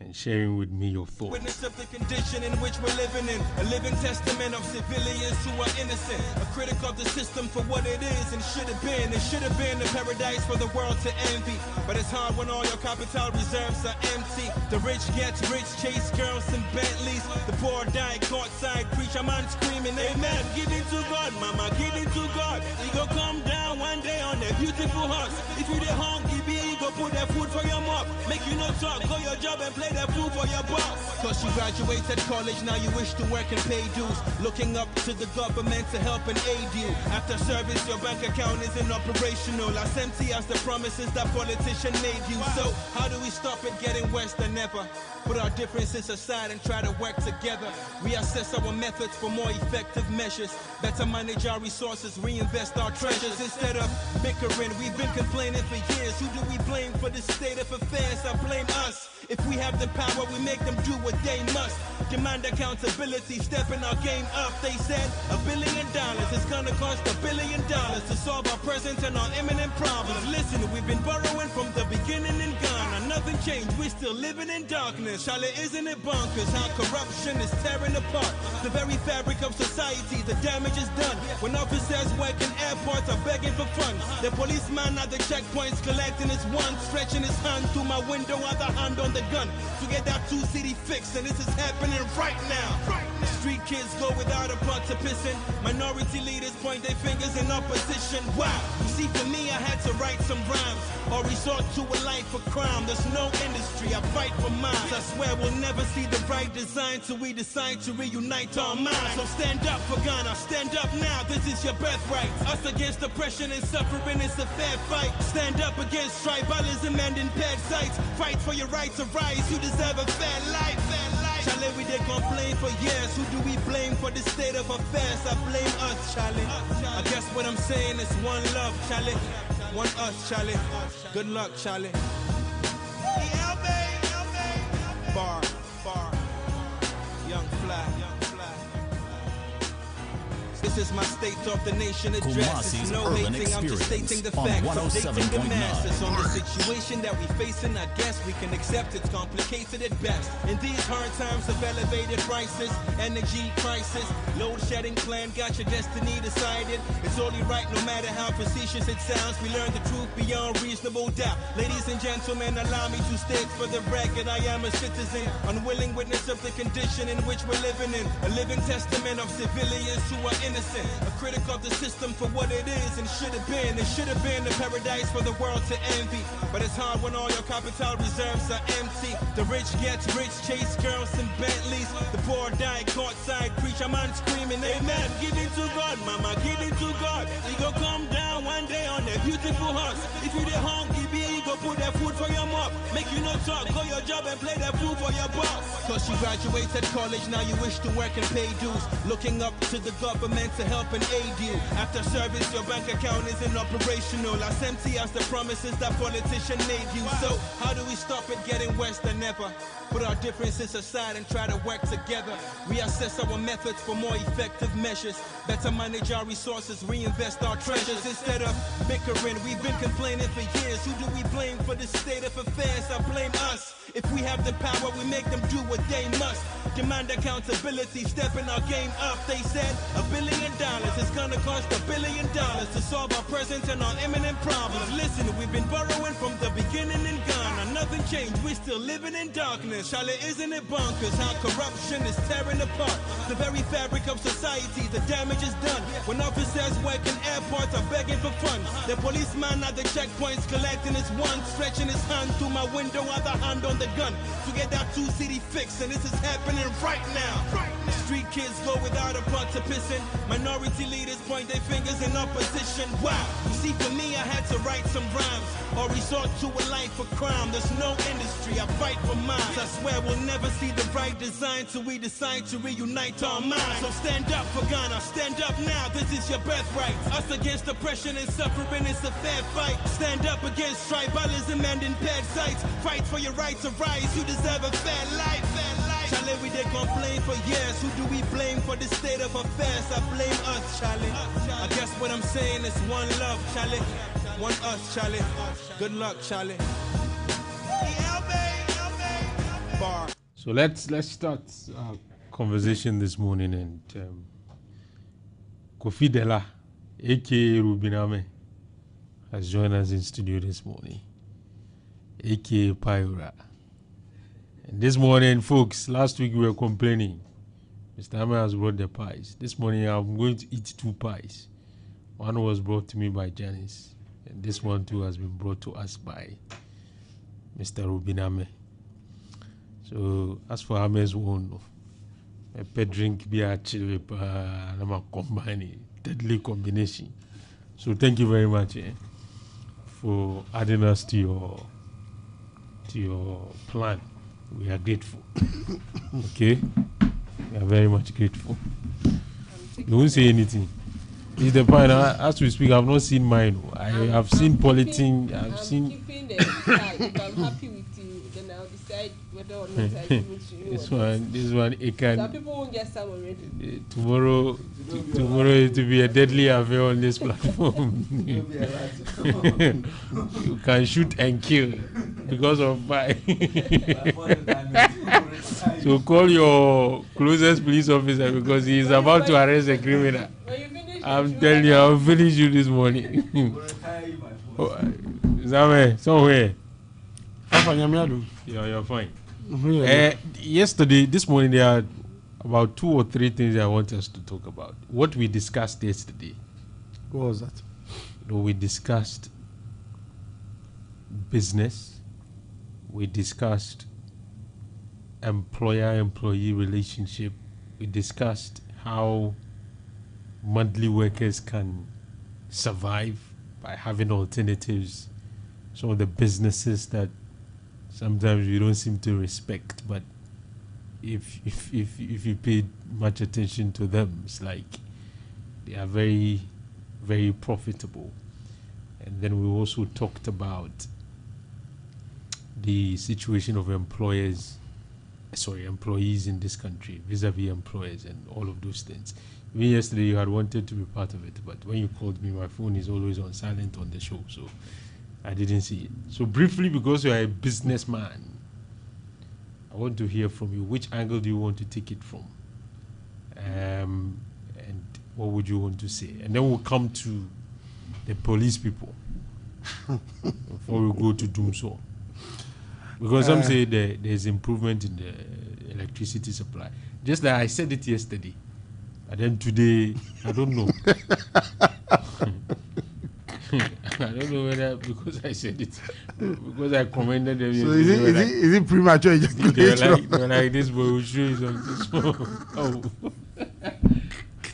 and sharing with me your thoughts. Witness of the condition in which we're living in, a living testament of civilians who are innocent, a critic of the system for what it is and should have been. It should have been a paradise for the world to envy, but it's hard when all your capital reserves are empty. The rich gets rich, chase girls and Bentleys. The poor die courtside, preach a man screaming, amen. Give it to God, mama, give it to God. He go come down one day on their beautiful horse. If you the hungry, he go put that food for your mouth. Make you no talk, go your job and play that food for your boss. Cause you graduated college, now you wish to work and pay dues. Looking up to the government to help and aid you. After service, your bank account isn't operational. As empty as the promises that politician made you. So, how do we stop it getting worse than ever? Put our differences aside and try to work together. Reassess our methods for more effective measures. Better manage our resources, reinvest our treasures. Instead of bickering, we've been complaining for years. Who do we blame for this state of affairs? I blame us. If we have the power, we make them do what they must. Demand accountability, stepping our game up. They said $1 billion is gonna cost $1 billion to solve our present and our imminent problems. Listen, we've been borrowing from the beginning in Ghana. Nothing changed, we're still living in darkness. Charlotte, isn't it bonkers how corruption is tearing apart the very fabric of society? The damage is done when officers working airports are begging for funds. The policeman at the checkpoints collecting his one, stretching his hand through my window, other hand on the gun to get that 2 city fixed, and this is happening right now. Street kids go without a pot to piss in. Minority leaders point their fingers in opposition. Wow, you see, for me, I had to write some rhymes or resort to a life of crime. There's no industry, I fight for mine. I swear we'll never see the right design till we decide to reunite our minds. So stand up for Ghana, stand up now, this is your birthright. Us against oppression and suffering, it's a fair fight. Stand up against tribalism and impaired sights. Fight for your right to rise, you deserve a fair life. Charlie, we did complain for years. Who do we blame for this state of affairs? I blame us, Charlie. I guess what I'm saying is one love, Charlie. One us, Charlie. Good luck, Charlie. Bar, young fly. This is my state of the nation address. It's no hating, I'm just stating the facts, updating the masses on the situation that we facing. I guess we can accept it's complicated at best. In these hard times of elevated prices, energy crisis, load shedding plan got your destiny decided. It's only right no matter how facetious it sounds. We learn the truth beyond reasonable doubt. Ladies and gentlemen, allow me to state for the record, I am a citizen, unwilling witness of the condition in which we're living in. A living testament of civilians who are innocent. A critic of the system for what it is and should have been. It should have been a paradise for the world to envy. But it's hard when all your capital reserves are empty. The rich gets rich, chase girls and Bentleys. The poor die courtside, preacher man screaming, amen. Give it to God, mama, give it to God. He go come down one day on a beautiful horse. If you the hungry, he go put that food for your mouth. Make you no talk, go your job and play that food for your boss. Cause you graduated college, now you wish to work and pay dues. Looking up to the government to help and aid you. After service, your bank account isn't operational. As empty as the promises that politicians made you. So, how do we stop it getting worse than ever? Put our differences aside and try to work together. Reassess our methods for more effective measures. Better manage our resources, reinvest our treasures. Instead of bickering, we've been complaining for years. Who do we blame for the state of affairs? I blame us. If we have the power, we make them do what they must. Demand accountability, stepping our game up. They said $1 billion is gonna cost $1 billion to solve our present and our imminent problems. Listen, we've been borrowing from the beginning in Ghana. Nothing changed, we're still living in darkness. Charlie, isn't it bonkers how corruption is tearing apart the very fabric of society? The damage is done when officers work in airports are begging for funds. The policeman at the checkpoints collecting his one, stretching his hand through my window, other hand on the gun to get that 2 city fix, and this is happening right now. Street kids go without a pot to piss in. Minority leaders point their fingers in opposition. Wow, you see, for me, I had to write some rhymes or resort to a life of crime. There's no industry, I fight for mine. I swear we'll never see the right design till we decide to reunite our minds. So stand up for Ghana, stand up now, this is your birthright. Us against oppression and suffering, it's a fair fight. Stand up against tribalism and impaired sights. Fight for your right to rise, you deserve a fair life. Charlie, we they complain for years. Who do we blame for the state of affairs? I blame us, Charlie. I guess what I'm saying is one love, Charlie. One us, Charlie. Good luck, Charlie. Bar. So let's start our conversation this morning, and Kofi Dela, aka Rubiname, has joined us in studio this morning, aka Pyra. And this morning, folks, last week we were complaining. Mr. Ame has brought the pies. This morning I'm going to eat 2 pies. One was brought to me by Janice, and this one too has been brought to us by Mr. Rubiname. So as for Ame's one, a pet drink beer chili and I'm combining deadly combination. So thank you very much for adding us to your plan. We are grateful. Okay? We are very much grateful. You won't say anything. It's the point. As we speak, I've not seen mine. I have seen polythene. I'm keeping the side. If I'm happy with you, then I'll decide whether or not I give it to you. This one, it can. Some people won't get some already. Tomorrow it will be a deadly affair on this platform. You can shoot and kill because of pie. So call your closest police officer because he is about to arrest a criminal. I'm telling you, I'll finish you this morning. Somewhere. Yeah, you're fine. This morning, there are about 2 or 3 things I want us to talk about. What we discussed yesterday. What was that? We discussed business. We discussed employer-employee relationship. We discussed how monthly workers can survive by having alternatives. Some of the businesses that sometimes we don't seem to respect, but if you pay much attention to them, it's like they are very, very profitable. And then we also talked about the situation of employees in this country vis-a-vis employers and all of those things. Me yesterday you had wanted to be part of it, but when you called me, my phone is always on silent on the show, so I didn't see it. So briefly, because you are a businessman, I want to hear from you. Which angle do you want to take it from? And what would you want to say? And then we'll come to the police people before we go to Doomsaw. Because some say there's improvement in the electricity supply. Just like I said it yesterday. And then today, I don't know. I don't know whether because I said it, because I commended them. So is it premature ejaculation? They were like this boy will show you something. Oh.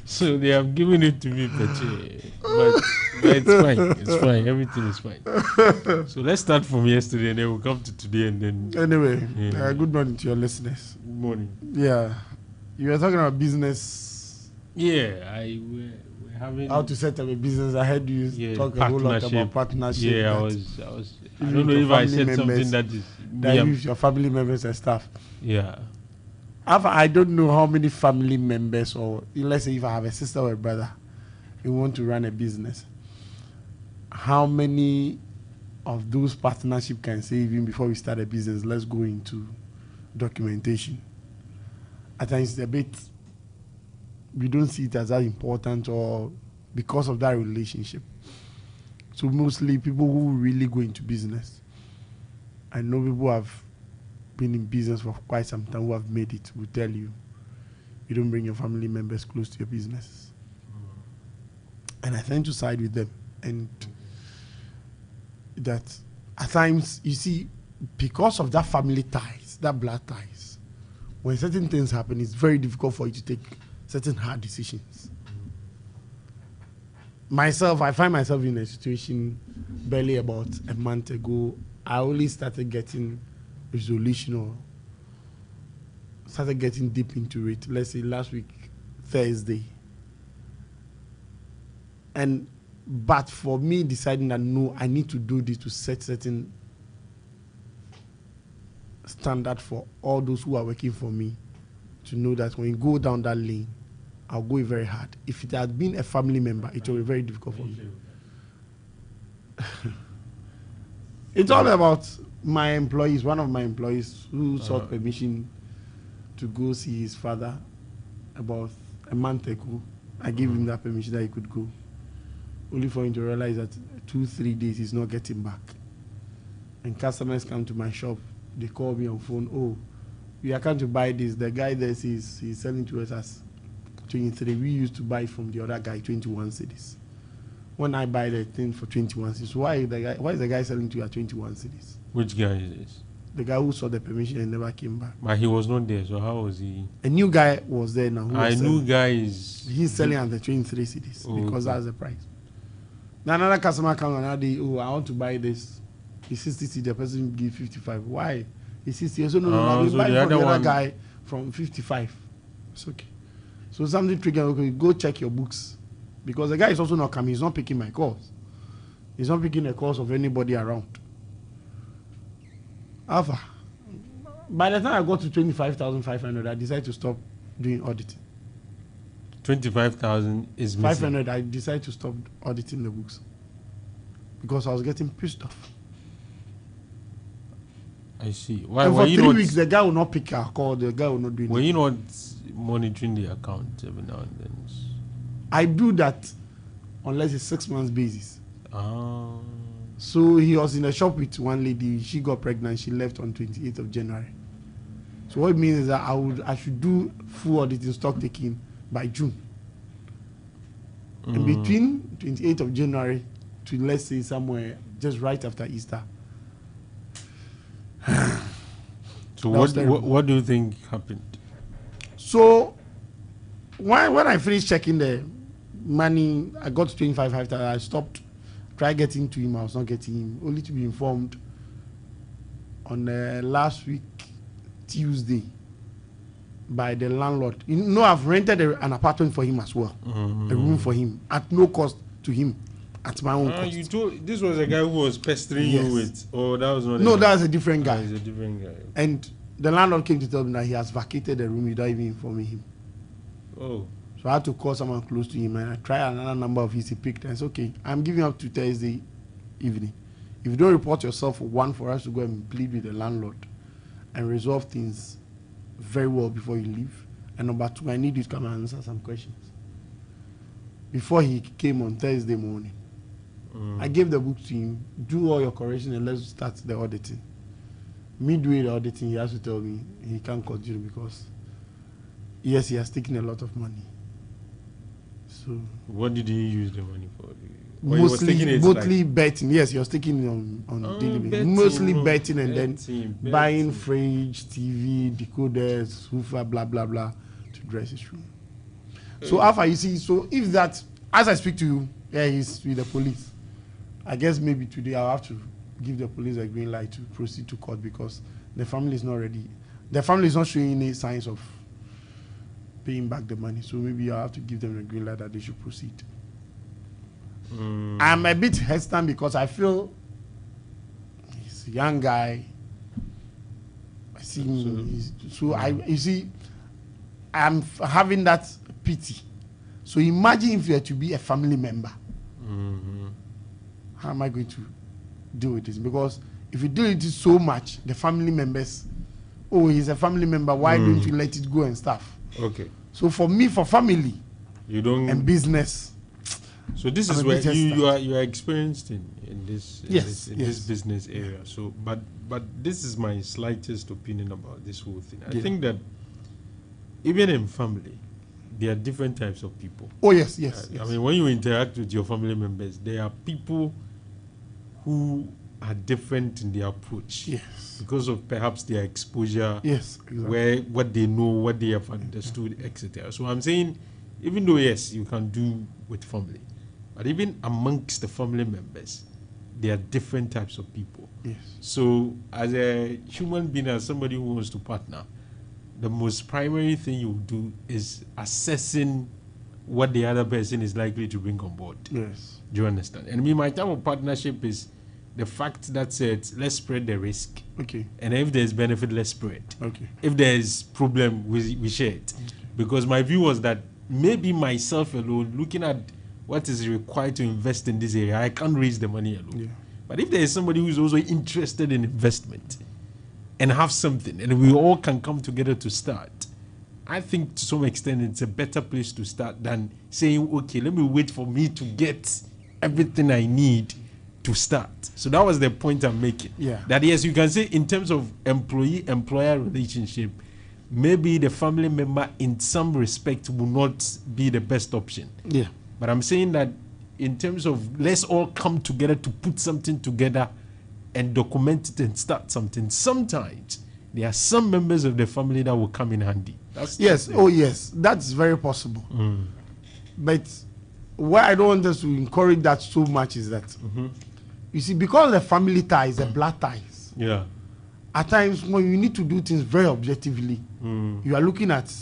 So they have given it to me, but it's fine. It's fine. Everything is fine. So let's start from yesterday, and then we'll come to today, and then. Anyway, good morning to your listeners. Good morning. Yeah, you were talking about business. Yeah, we're having how to set up a business. I heard you talk a whole lot about partnership. Yeah, I was. I don't know if I said something that is that use your family members and stuff. Yeah. I don't know how many family members, or let's say if I have a sister or a brother, you want to run a business. How many of those partnership can say even before we start a business, let's go into documentation? At times it's a bit, we don't see it as that important, or because of that relationship. So mostly people who really go into business, I know people who have been in business for quite some time who have made it will tell you, you don't bring your family members close to your business. And I tend to side with them. And that at times, you see, because of that family ties, that blood ties, when certain things happen, it's very difficult for you to take certain hard decisions. Myself, I find myself in a situation barely about a month ago. I only started getting resolution or started getting deep into it, let's say last week, Thursday. But for me deciding that no, I need to do this to set certain standard for all those who are working for me, to know that when you go down that lane, I'll go very hard. If it had been a family member, it will be very difficult for me. It's all about my employees, one of my employees who sought permission to go see his father about a month ago. I gave him that permission that he could go. Only for him to realize that 2-3 days he's not getting back. And customers come to my shop, they call me on phone, oh, we are coming to buy this. The guy there says he's selling to us as 23. We used to buy from the other guy 21 cedis. When I buy the thing for 21 cedis, why is the guy selling to you at 21 cedis? Which guy is this? The guy who saw the permission and never came back. But he was not there, so how was he? A new guy was there now. A new guy is... He's selling at the 23 cedis because that's the price. Now another customer comes and another day, oh, I want to buy this. He's 60 cedis, the person give 55. Why? He's 60. So no, I'll be buying from the other guy from 55. It's okay. So something triggered, okay, go check your books. Because the guy is also not coming. He's not picking my calls. He's not picking the calls of anybody around. Alpha. By the time I got to 25,500, I decided to stop doing auditing. 25,000 is missing. 500, I decided to stop auditing the books. Because I was getting pissed off. I see. Why? And for 3 weeks, the guy will not pick our call. The guy will not do anything. Were you not monitoring the account every now and then? I do that unless it's 6 months basis. Ah. So he was in a shop with one lady. She got pregnant. She left on 28th of January. So what it means is that I should do full auditing, stock taking by June. And between 28th of January to, let's say, somewhere just right after Easter. So what do you think happened? So when I finished checking the money, I got to 25,000. I stopped, tried getting to him. I was not getting him. Only to be informed on last week Tuesday by the landlord. You know, I've rented an apartment for him as well, a room for him at no cost to him, at my own cost. You told this was a guy who was pestering you with, or that was not? No, that was a different guy. He's a different guy. And the landlord came to tell me that he has vacated the room without even informing him. Oh. So So I had to call someone close to him and I tried another number of his. He picked and said, okay, I'm giving up to Thursday evening. If you don't report yourself, one, for us to go and plead with the landlord and resolve things very well before you leave. And number two, I need you to come and answer some questions. Before he came on Thursday morning, I gave the book to him, do all your correction and let's start the auditing. Midway the auditing, he has to tell me he can't continue because, yes, he has taken a lot of money. So what did he use the money for? Mostly betting. Yes, he was taking on daily basis. Mostly betting and then buying fridge, TV, decoders, hoofer, blah blah blah to dress his room. So Alpha, you see, so if that, as I speak to you, yeah, he's with the police. I guess maybe today I'll have to give the police a green light to proceed to court because the family is not ready. The family is not showing any signs of paying back the money. So maybe I'll have to give them a green light that they should proceed. I'm a bit hesitant because I feel he's a young guy. I see him. You see, I'm having that pity. So imagine if you were to be a family member. How am I going to deal with this? Because if you deal with it so much, the family members, oh, he's a family member, why don't you let it go and stuff? Okay. So for me, for family, you don't and business. So this is where you are experienced in this this business area. So but this is my slightest opinion about this whole thing. I think that even in family, there are different types of people. Oh yes. I mean, when you interact with your family members, there are people who are different in their approach. Yes. Because of perhaps their exposure. Yes. Exactly. Where what they know, what they have understood, etc. So I'm saying, even though yes, you can do with family, but even amongst the family members, there are different types of people. Yes. So as a human being, as somebody who wants to partner, the most primary thing you do is assessing what the other person is likely to bring on board. Yes. Do you understand? And me, my type of partnership is the fact that said, let's spread the risk. Okay. And if there's benefit, let's spread. Okay. If there's problem, we share it. Okay. Because my view was that maybe myself alone, looking at what is required to invest in this area, I can't raise the money alone. Yeah. But if there is somebody who's also interested in investment and have something, and we all can come together to start, I think to some extent it's a better place to start than saying, okay, let me wait for me to get everything I need to start. So that was the point I'm making. Yeah. That yes, you can say in terms of employee-employer relationship, maybe the family member in some respect will not be the best option. Yeah. But I'm saying that in terms of let's all come together to put something together and document it and start something, sometimes there are some members of the family that will come in handy. Yes. Oh, yes. That's very possible. But why I don't want us to encourage that so much is that, you see, because the family ties, the blood ties, yeah, at times when you need to do things very objectively, you are looking at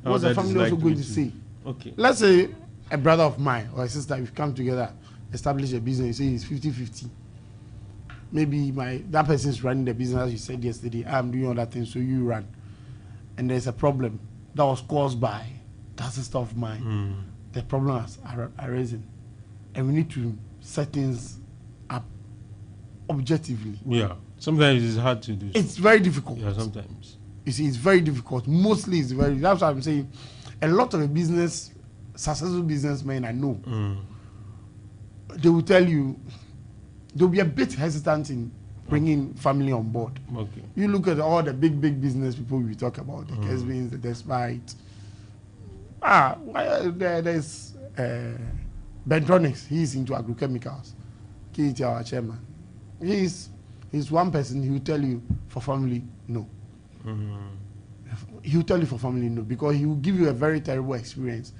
what's the family also going to say. Okay. Let's say a brother of mine or a sister, we've come together, establish a business, you say it's 50-50. Maybe that person is running the business, as you said yesterday, I'm doing all that thing, so you run. And there's a problem that was caused by that sister of mine. The problem has arisen. And we need to set things up objectively. Yeah. Sometimes it's hard to do. It's very difficult. Yeah, sometimes. You see, it's very difficult. Mostly it's very, that's what I'm saying. A lot of the successful businessmen I know, they will tell you, they'll be a bit hesitant in bringing family on board. Okay. You look at all the big business people we talk about, the Kesvins, the Despite. There's Bentronics. He's into agrochemicals. He's our chairman. He's one person. He will tell you for family no. He will tell you for family no because he will give you a very terrible experience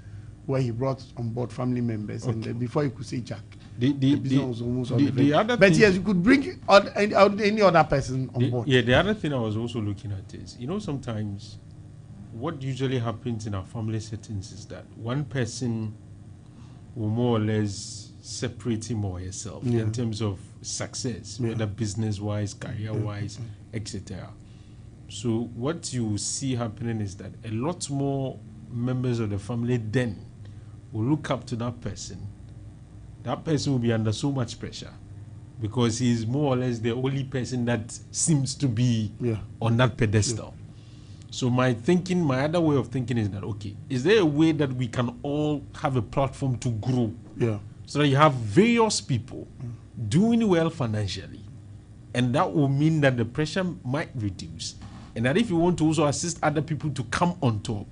where he brought on board family members and before he could say Jack. The business was almost on the other but yes, you could bring any other person on board. Yeah, the other thing I was also looking at is, sometimes what usually happens in our family settings is that one person will more or less separate him or herself in terms of success, whether business-wise, career-wise, etc. So what you see happening is that a lot more members of the family then will look up to that person will be under so much pressure because he is more or less the only person that seems to be on that pedestal. So my other way of thinking is that, okay, is there a way that we can all have a platform to grow? Yeah. So that you have various people doing well financially, and that will mean that the pressure might reduce. And that if you want to also assist other people to come on top,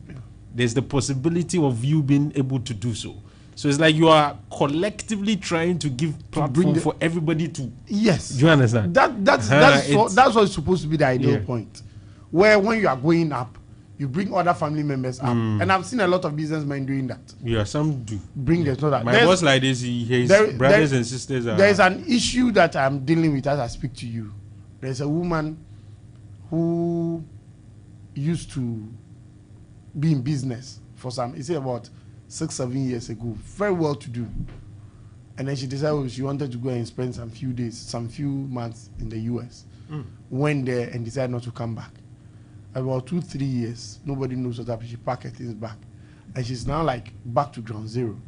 there's the possibility of you being able to do so. So it's like you are collectively trying to give platform for everybody to. Yes. Do you understand? That's what's supposed to be the ideal point. Where when you are going up, you bring other family members up. And I've seen a lot of businessmen doing that. Yeah, some do. Bring them so that. My boss like this, his brothers and sisters are. There's an issue that I'm dealing with as I speak to you. There's a woman who used to be in business for about 6-7 years ago, very well to do, and then she decided she wanted to go and spend some few months in the US. Went there and decided not to come back. About 2-3 years, nobody knows what happened. She packed her things back, and she's now like back to ground zero.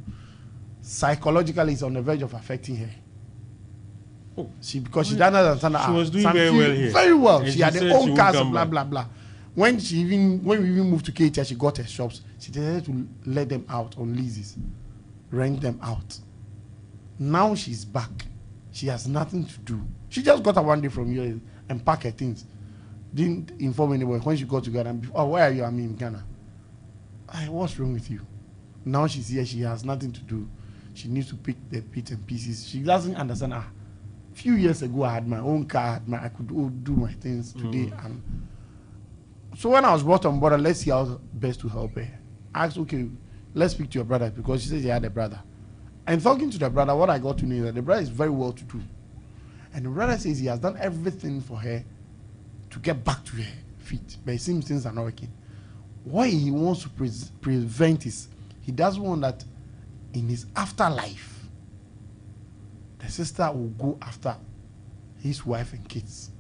Psychologically, it's on the verge of affecting her. Because she doesn't understand. She was doing very well here. Very well. And she had her own cars, blah blah blah. When we even moved to KTR, she got her shops. She decided to let them out on leases, rent them out. Now she's back. She has nothing to do. She just got her one day from here and packed her things. Didn't inform anybody. When she got to Ghana, where are you? I'm in Ghana. What's wrong with you? Now she's here. She has nothing to do. She needs to pick the bits and pieces. She doesn't understand. A few years ago, I had my own car. I could do my things today. And so when I was brought on board, let's see how best to help her. I asked, okay, let's speak to your brother because she says he had a brother. And talking to the brother, what I got to know is that the brother is very well to do. And the brother says he has done everything for her to get back to her feet. But it seems things are not working. What he wants to prevent is he doesn't want that in his afterlife, the sister will go after his wife and kids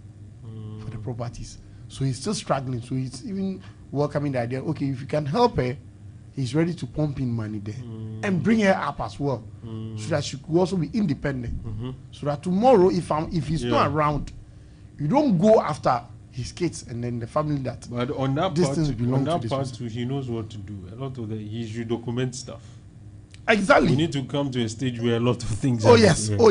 for the properties. So he's still struggling. So he's even welcoming the idea, okay, if you can help her, he's ready to pump in money there and bring her up as well, so that she could also be independent. So that tomorrow, if he's not around, you don't go after his kids and then the family that. But on that part, too, he knows what to do. A lot of he should document stuff. Exactly. We need to come to a stage where a lot of things. Oh yes. So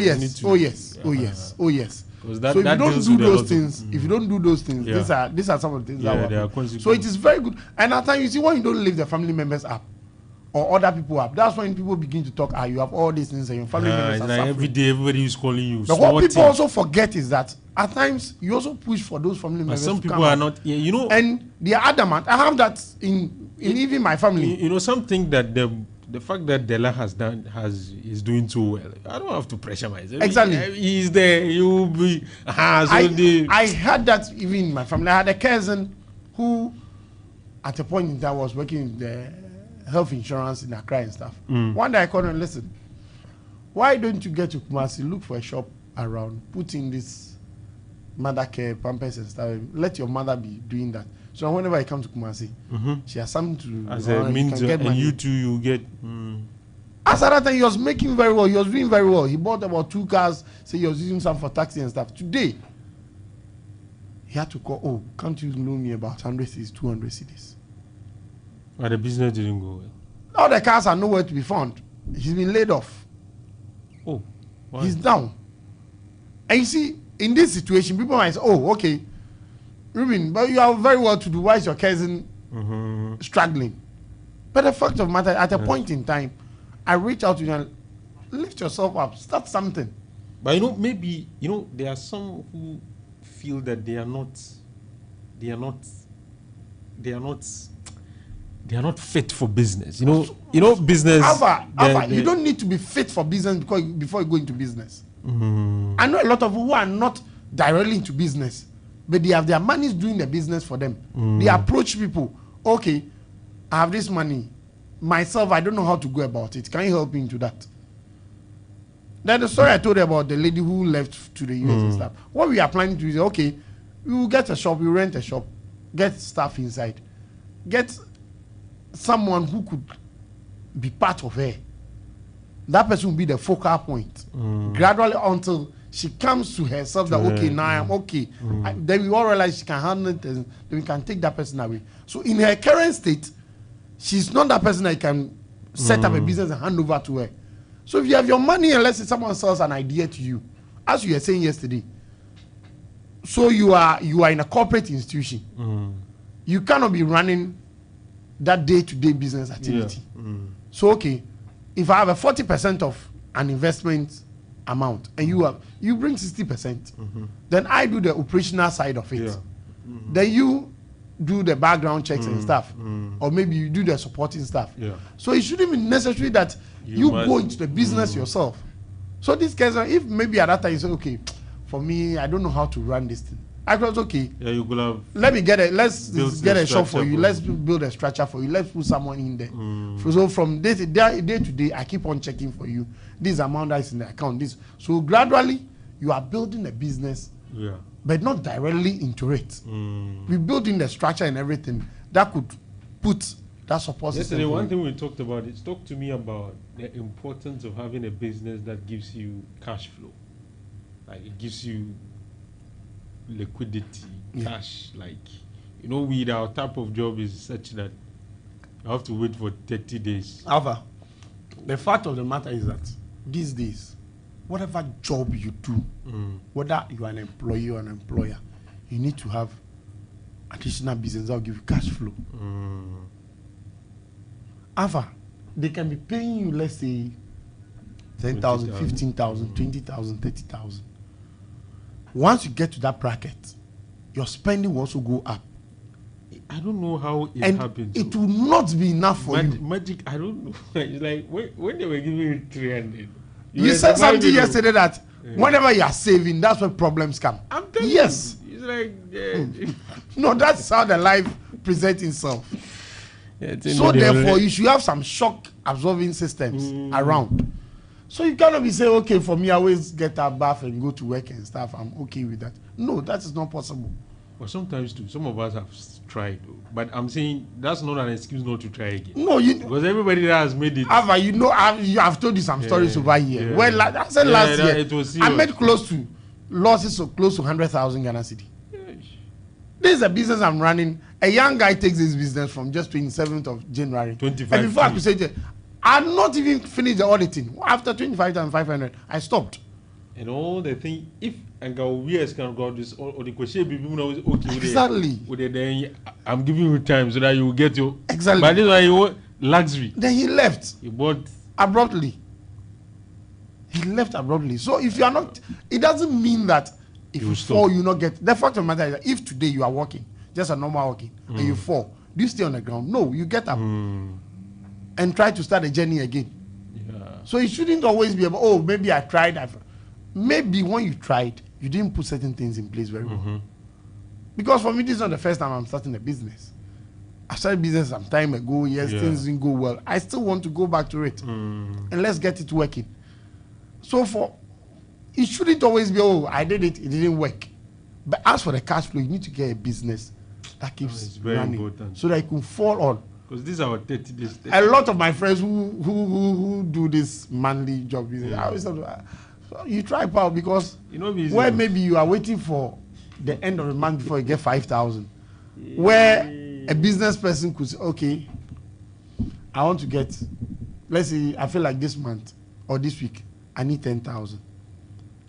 if you don't do those things, these are some of the things that happen. So it is very good. And at times you see when you don't lift the family members up or other people up, that's when people begin to talk. You have all these things and your family members are suffering. Every day everybody is calling you. But what people also forget is that at times you also push for those family members. Some people are not, and they are adamant. I have that in even my family. Something that the fact that Dela is doing so well, I don't have to pressure myself. Exactly. He's there. You'll be. I had that even in my family. I had a cousin who, at a point in time, was working in the health insurance in Accra and stuff. One day I called him, listen, why don't you get to Kumasi, look for a shop around, put in this mother care, pampers and stuff. Let your mother be doing that. So whenever I come to Kumasi, she has something to as a means, and you too, you get. As at that time, he was making very well. He was doing very well. He bought about 2 cars. So he was using some for taxi and stuff. Today, he had to call. Oh, can't you loan me about 100 cities, 200 cities? But the business didn't go well. All the cars are nowhere to be found. He's been laid off. Oh, why? He's down. And you see, in this situation, people might say, "Oh, okay, Ruben, but you are very well to do. Why is your cousin struggling?" But the fact of the matter, at a point in time, I reach out to you and lift yourself up, start something. But maybe there are some who feel that they are not fit for business. Business. Alpha, you don't need to be fit for business before you go into business. I know a lot of people who are not directly into business, but they have their money doing the business for them. They approach people. Okay, I have this money. Myself, I don't know how to go about it. Can you help me into that? Then the story I told you about the lady who left to the US and stuff. What we are planning to do is, okay, we will get a shop, we rent a shop, get staff inside, get someone who could be part of her. That person will be the focal point. Gradually until she comes to herself that, okay, now I'm okay. Then we all realize she can handle it, and then we can take that person away. So in her current state, she's not that person that can set up a business and hand over to her. So if you have your money, unless someone sells an idea to you, as you were saying yesterday, so you are in a corporate institution. You cannot be running that day-to-day business activity. So okay, if I have a 40% of an investment amount and you bring 60%, then I do the operational side of it. Then you do the background checks and stuff, or maybe you do the supporting stuff. So it shouldn't be necessary that you go into the business yourself. So this case, if maybe at that time you say, okay, for me, I don't know how to run this thing. I was okay. Yeah, you could have. Let's get a shop for you. Let's build a structure for you. Let's put someone in there. So from day to day, I keep on checking for you. This amount that is in the account. This. So gradually, you are building a business, but not directly into it. We're building the structure and everything that could put that support system. Yesterday, one thing we talked about is talk to me about the importance of having a business that gives you cash flow. Like it gives you liquidity, cash. Like, you know, our type of job is such that you have to wait for 30 days. Alpha, the fact of the matter is that these days, whatever job you do, whether you are an employee or an employer, you need to have additional business that will give you cash flow. Alpha, they can be paying you, let's say, 10,000, 15,000, 20,000, 30,000. Once you get to that bracket, your spending will also go up. I don't know how it happens. It will not be enough for you. Magic, I don't know. It's like when they were giving you 300. You said something yesterday that whenever you are saving, that's when problems come. I'm telling you. It's like... No, that's how the life presents itself. So therefore, you should have some shock absorbing systems around. So you cannot be saying, okay, for me, I always get a bath and go to work and stuff. I'm okay with that. No, that is not possible. Well, sometimes too. Some of us have tried, but I'm saying that's not an excuse not to try again. No, because everybody that has made it. Ava, you know, I've told you some stories over here. Yeah. Well, I said last year, it was I made close to losses of close to 100,000 Ghana City. This is a business I'm running. A young guy takes this business from just 27th of January. 25. And before I could say, I'm not even finished the auditing. After 25,500, I stopped. And all the thing, if and go years can go this or the question people know okay. Exactly. Then I'm giving you time so that you will get your exactly. But this one you want luxury. Then he left. He bought abruptly. He left abruptly. So if you are not, it doesn't mean that if you fall, you not get. The fact of the matter is that if today you are walking, just a normal walking, and you fall, do you stay on the ground? No, you get up and try to start a journey again. So it shouldn't always be about, oh, maybe I tried. Maybe when you tried, you didn't put certain things in place very well. Because for me, this is not the first time I'm starting a business. I started business some time ago. Yes, things didn't go well. I still want to go back to it. And let's get it working. So it shouldn't always be, oh, I did it didn't work. But as for the cash flow, you need to get a business that keeps running important. So that you can fall on. Because these are our 30 days. A lot of my friends who do this manly job, I always say, you try power because where maybe you are waiting for the end of the month before you get 5,000, where a business person could say, okay, I want to get, let's say, I feel like this month or this week, I need 10,000.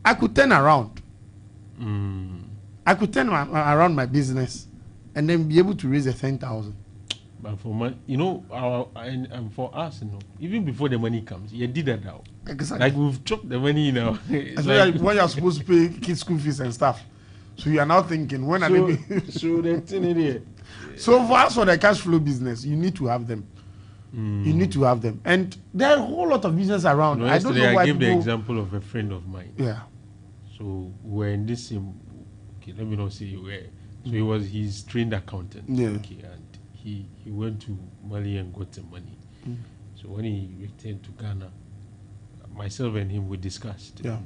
I could turn around. I could turn around my business and then be able to raise a 10,000. But for money, and for us, even before the money comes, you did that now. Exactly. Like we've chopped the money now. Like when you're supposed to pay kids' school fees and stuff, so you are now thinking, when are they? So the thing is, so for us, for the cash flow business, you need to have them. You need to have them, and there are a whole lot of business around. I don't know why I gave the example of a friend of mine. Yeah. So we're in this same. Okay, let me not say where. So he's trained accountant. Yeah. Okay, and he went to Mali and got the money. So when he returned to Ghana, myself and him we discussed. Yeah.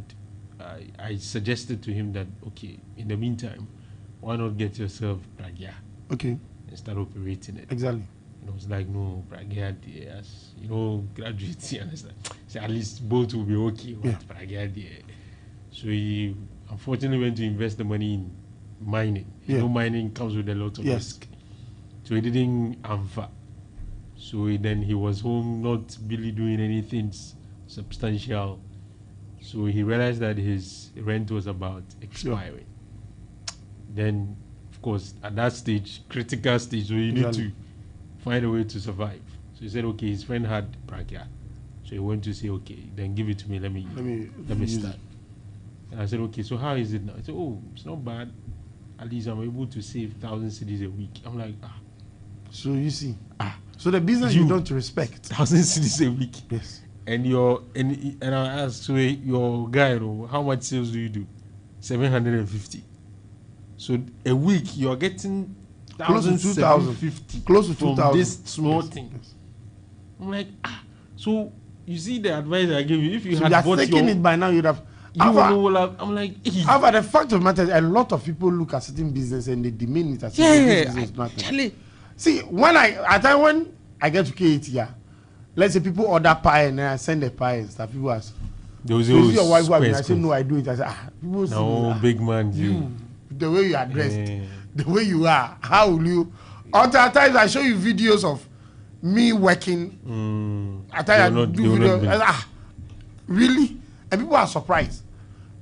And I suggested to him that, okay, in the meantime, why not get yourself Pragya? Okay. And start operating it. Exactly. And I was like, no, Bragadi, as you know, graduates, you understand. So at least both will be okay with Bragadi. So he unfortunately went to invest the money in mining. You know, mining comes with a lot of risk. So he didn't Alfa. So then he was home, not really doing anything substantial. So he realized that his rent was about expiring. Then, of course, at that stage, critical stage, so you need to find a way to survive. So he said, okay, his friend had backyard. So he went to say, okay, then give it to me, let me start. And I said, okay, so how is it now? He said, oh, it's not bad. At least I'm able to save 1,000 cedis a week. I'm like, So you see, so the business you don't respect. 1,000 cedis a week. Yes. And I asked, so your guy, how much sales do you do? 750. So a week you're getting close to 2,050. Close to 2,000 this small thing. Yes. I'm like, so you see the advice I gave you. If you had bought taken it by now, you'd have. I'm like, however, the fact of the matter is, a lot of people look at certain business and they demean it as business. Nothing. See, when I get to KT, let's say people order pie and then I send the pie and stuff. People ask, "Is your wife working?" I say, "No, I do it." I say, people say, "No, big man, you." The way you are dressed, the way you are, how will you? Other times I show you videos of me working. At times I do videos. Really? And people are surprised.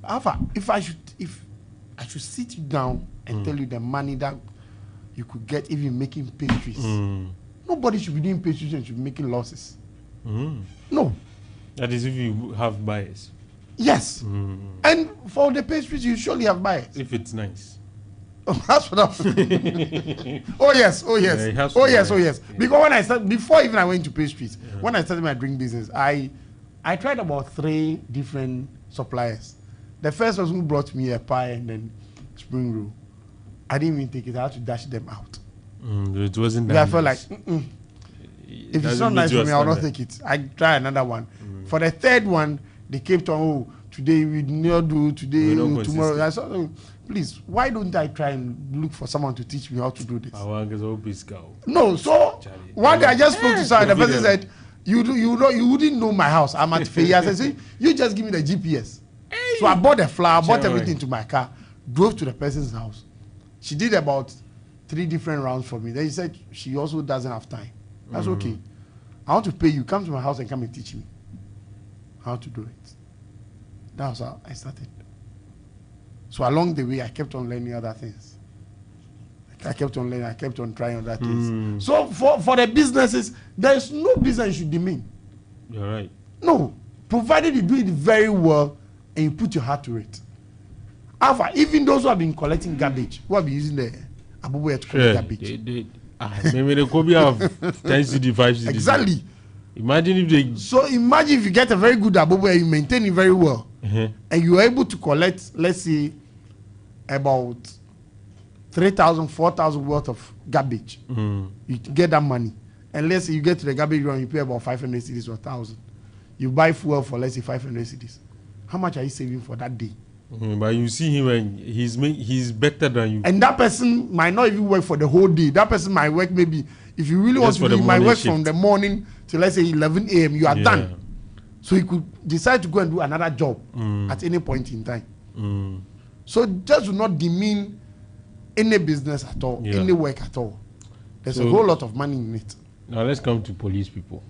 Alpha, if I should sit you down and tell you the money that you could get even making pastries, nobody should be doing pastries and should be making losses. No. That is if you have buyers. Yes. And for the pastries, you surely have buyers. If it's nice. That's what Oh yes. Yeah. Because when I started, before even I went to pastries, when I started my drink business, I tried about 3 different suppliers. The first person who brought me a pie and then spring roll, I didn't even take it. I had to dash them out. It wasn't that. I felt like, if it's not nice for me, I'll not take it. I try another one. For the third one, they kept on, oh, today we not do, today, tomorrow. I said, please, why don't I try and look for someone to teach me how to do this? No, so one day I just spoke to someone, the person said, you wouldn't know my house. I'm at Fayas. I said, you just give me the GPS. So I bought the flour, bought everything to my car, drove to the person's house. She did about 3 different rounds for me. Then she said she also doesn't have time. That's okay. I want to pay you. Come to my house and come and teach me how to do it. That was how I started. So along the way, I kept on learning other things. I kept on learning. I kept on trying other things. So for the businesses, there is no business you should demean. You're right. No, provided you do it very well and you put your heart to it. Alpha, even those who have been collecting garbage, who have been using the Abubu to collect garbage. Maybe they could have 10 CD, 5 CD. Exactly. Imagine if they. So imagine if you get a very good Abubu and you maintain it very well, and you are able to collect, let's say, about 3,000, 4,000 worth of garbage. You get that money, and let's say you get to the garbage run, you pay about 500 cedis or 1,000. You buy fuel for, let's say, 500 cedis. How much are you saving for that day? But you see him and he's better than you. And that person might not even work for the whole day. That person might work maybe, if you really want to do, he might work from the morning till, let's say, 11 a.m. You are done. So he could decide to go and do another job at any point in time. So just do not demean any business at all, any work at all. There's a whole lot of money in it. Now let's come to police people.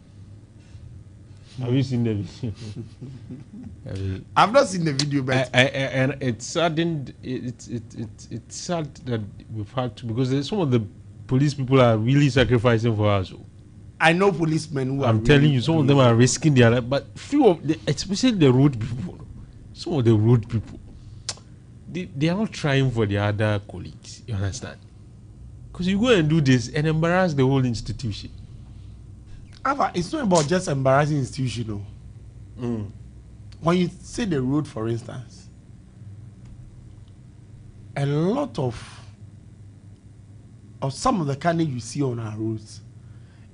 Have you seen the video? I've not seen the video, but and it's saddened. It's sad that we've had to, because some of the police people are really sacrificing for us. I know policemen who I'm telling you, some of them are risking their life, but few of the, especially the road people, some of the road people, they are not trying for their other colleagues. You understand? Because you go and do this and embarrass the whole institution. It's not about just embarrassing institution. When you say the road, for instance, a lot of some of the carnage you see on our roads,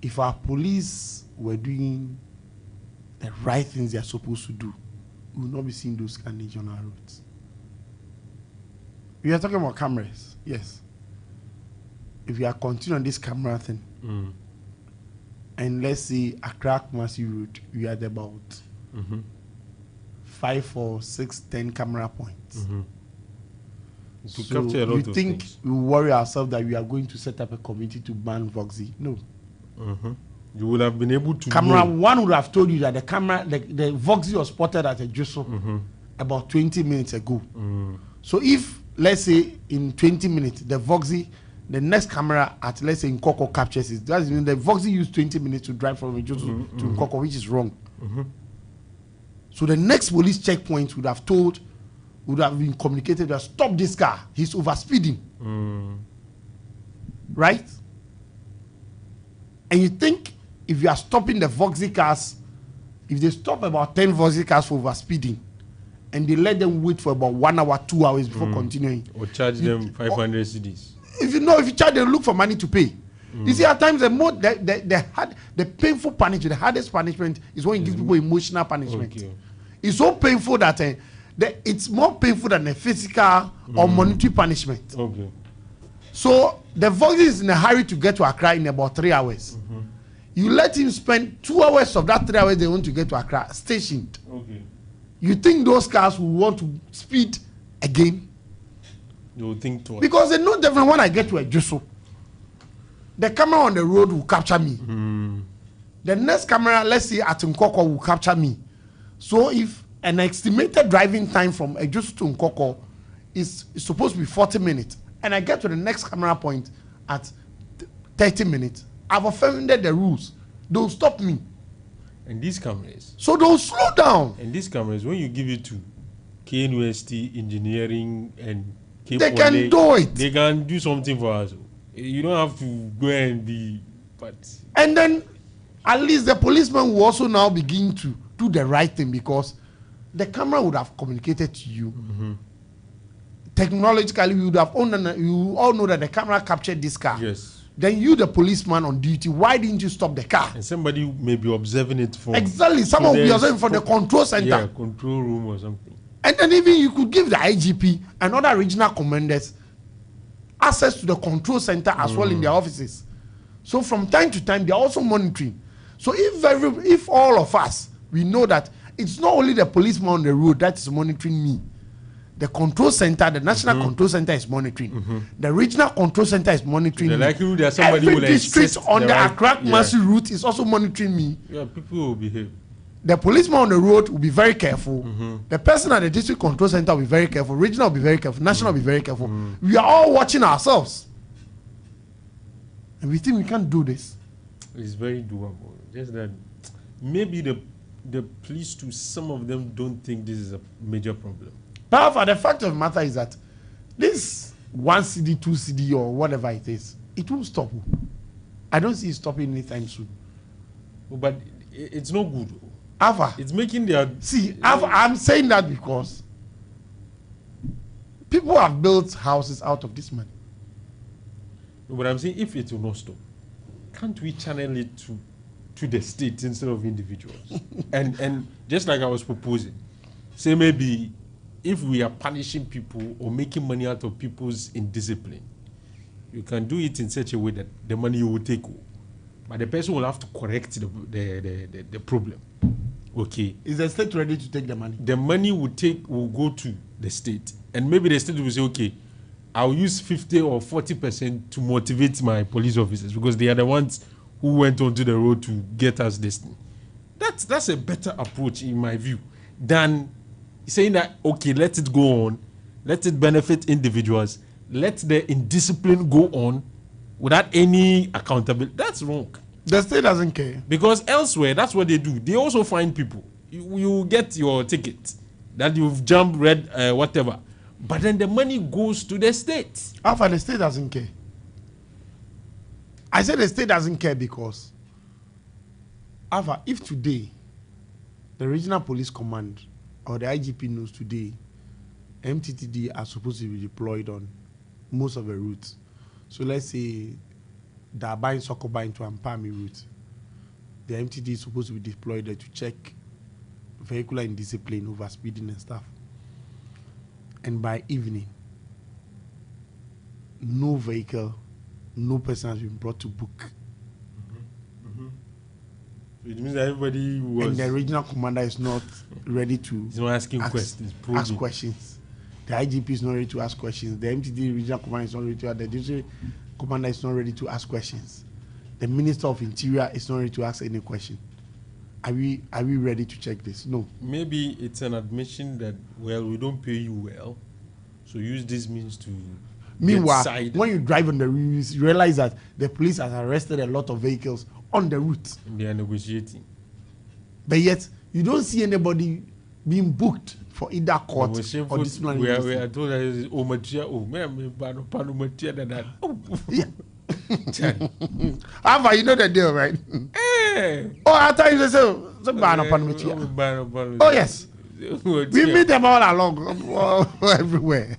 if our police were doing the right things they are supposed to do, we will not be seeing those carnage on our roads. We are talking about cameras, yes. If we are continuing this camera thing, and let's say Accra Kumasi Road, we had about 5 or 6, 10 camera points. To So capture a lot you of think things. we worry ourselves that we are going to set up a committee to ban Voxy? No. You would have been able to Camera know. one would have told you that the Voxy was spotted at a Jusso about 20 minutes ago. So if, let's say, in 20 minutes, the next camera at, let's say, in Nkoko captures it, that means the Voxy used 20 minutes to drive from Jusso to Nkoko, which is wrong. So the next police checkpoint would have been communicated that stop this car, he's overspeeding. Right? And you think if you are stopping the Voxy cars, if they stop about 10 Voxy cars for overspeeding, and they let them wait for about 1 hour, 2 hours before continuing, or charge them 500 CDs. If you charge them, look for money to pay. You see, at times the painful punishment, the hardest punishment is when you give people emotional punishment. Okay. It's so painful that it's more painful than a physical or monetary punishment. Okay. So the Voxy is in a hurry to get to Accra in about 3 hours. You let him spend 2 hours of that 3 hours they want to get to Accra stationed. Okay. You think those cars will want to speed again? You will think twice. Because they know different when I get to a Jusso. The camera on the road will capture me. The next camera, let's say at Nkoko, will capture me. So if an estimated driving time from a Jusso to Nkoko is supposed to be 40 minutes, and I get to the next camera point at 30 minutes, I've offended the rules. They'll stop me. And these cameras. So they'll slow down. And these cameras, when you give it to KNUST Engineering and They can do it. They can do something for us. You don't have to go and be. But and then at least the policeman will also now begin to do the right thing, because the camera would have communicated to you. Technologically, we would have you all know that the camera captured this car. Yes. Then you, the policeman on duty, why didn't you stop the car? And somebody may be observing it from. Exactly. Someone will be observing from the control center. Yeah, control room or something. And then even you could give the IGP and other regional commanders access to the control center as well in their offices. So from time to time, they're also monitoring. So if all of us, we know that it's not only the policeman on the road that is monitoring me. The control center, the national control center is monitoring. The regional control center is monitoring me. Likelihood that somebody Every will district on the right, Accra Kumasi route is also monitoring me. Yeah, people will behave. The policeman on the road will be very careful. The person at the district control center will be very careful. Regional will be very careful. National will be very careful. We are all watching ourselves. And we think we can't do this. It's very doable. Just that maybe the police, to some of them, don't think this is a major problem. However, the fact of the matter is that this 1 CD, 2 CD, or whatever it is, it won't stop. I don't see it stopping anytime soon. But it's no good. Alpha. It's making their... See, I'm saying that because people have built houses out of this money. But I'm saying if it will not stop, can't we channel it to the state instead of individuals? and just like I was proposing, say maybe if we are punishing people or making money out of people's indiscipline, you can do it in such a way that the money will take over. But the person will have to correct the problem. Okay. Is the state ready to take the money? The money will go to the state. And maybe the state will say, okay, I'll use 50 or 40% to motivate my police officers, because they are the ones who went onto the road to get us this thing. That's a better approach in my view than saying that, okay, let it go on, let it benefit individuals, let the indiscipline go on without any accountability. That's wrong. The state doesn't care. Because elsewhere, that's what they do. They also find people. You get your ticket that you've jumped red, whatever. But then the money goes to the state. Alpha, the state doesn't care. I said the state doesn't care because, Alpha, if today the regional police command or the IGP knows today MTTD are supposed to be deployed on most of the routes. So let's say they are buying Sokoba into Ampami route. The MTD is supposed to be deployed there to check vehicular indiscipline, over speeding and stuff. And by evening, no vehicle, no person has been brought to book. It means that everybody was. And the regional commander is not ready to. He's not asking questions. Ask questions. The IGP is not ready to ask questions. The MTD regional commander is not ready to ask. The district commander is not ready to ask questions. The Minister of Interior is not ready to ask any question. Are we ready to check this? No. Maybe it's an admission that, well, we don't pay you well, so use this means to. Meanwhile, when you drive on the route, you realize that the police has arrested a lot of vehicles on the route. And they are negotiating. But yet, you don't see anybody being booked for either court or disciplinary. We are told that it's Alfa, you know the deal, right? Oh, at times they say, oh yes, we meet them all along, everywhere.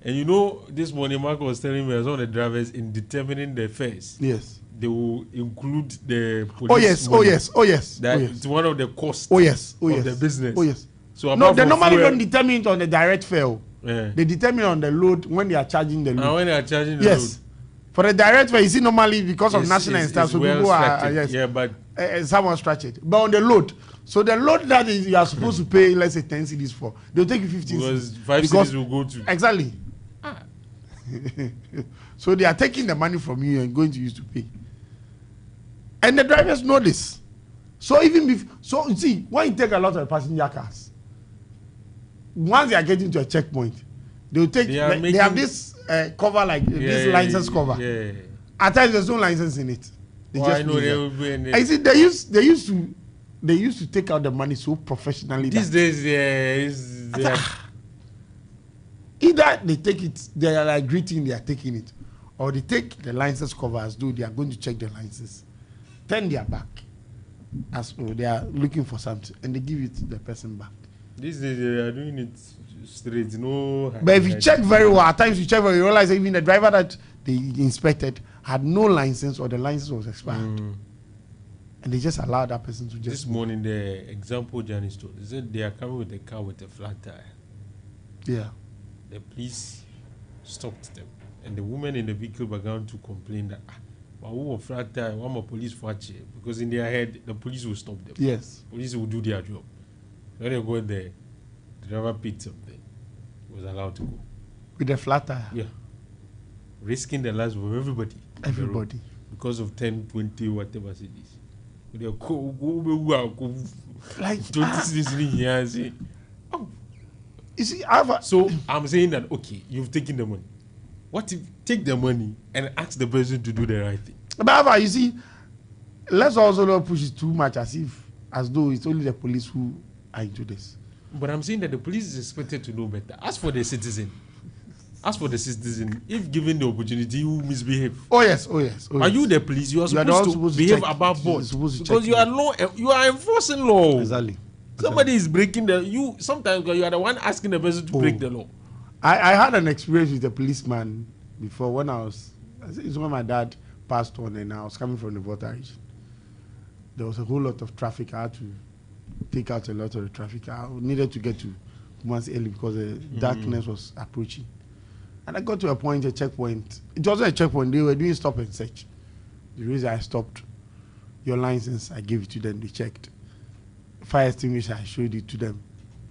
And you know, this morning Mark was telling me as one of the drivers in determining the fares. Yes. They will include the police. Oh yes, money. oh yes, oh yes. That oh yes. It's one of the costs. Oh yes, of the business. Oh yes. So no, they normally don't determine it on the direct fare. Yeah. They determine on the load when they are charging the load. And when they are charging the yes. load. For the direct fare, you see normally because of national and stuff, so well people are yes. Yeah, but someone stretch it. But on the load, so the load that is you are supposed to pay, let's say 10 cedis for, they'll take you 15 because 5 cedis will go to exactly. So they are taking the money from you and going to use to pay. And the drivers know this. So even if so you see, when you take a lot of passenger cars, once they are getting to a checkpoint, they'll take they have this cover like this license cover. Yeah. At times there's no license in it. They just I know they will be in it. I see they used to take out the money so professionally. These days, either they take it, they are like greeting, they are taking it, or they take the license cover as though they are going to check the license. Turn their back as though they are looking for something, and they give it to the person back. These days they are doing it straight, no. But if you check very well, at times you check very well, you realize that even the driver that they inspected had no license or the license was expired. And they just allowed that person to just. This morning, the example Janice told, they said they are coming with a car with a flat tire. Yeah. The police stopped them, and the woman in the vehicle began to complain that, who flat tire, one more police for because in their head, the police will stop them. Yes. Police will do their job. When they go there, the driver picked something, was allowed to go. With the flat tire? Yeah. Risking the lives of everybody. Everybody. Because of 10, 20, whatever it is. Like 20 years. You see, so I'm saying that okay, you've taken the money. What if take the money and ask the person to do the right thing? But you see, let's also not push it too much as though it's only the police who are into this. But I'm saying that the police is expected to know better. As for the citizen, if given the opportunity, you misbehave. Oh yes. Are you the police? You are supposed to behave above board because you are enforcing law. Exactly. Somebody is breaking the sometimes you are the one asking the person to break the law. I had an experience with a policeman before when it's when my dad passed on and I was coming from the Volta region. There was a whole lot of traffic. I had to take out a lot of the traffic. I needed to get to Kumasi early because the darkness was approaching. And I got to a checkpoint. It wasn't a checkpoint. They were doing stop and search. The reason I stopped, your license, I gave it to them. They checked. Fire extinguisher, I showed it to them.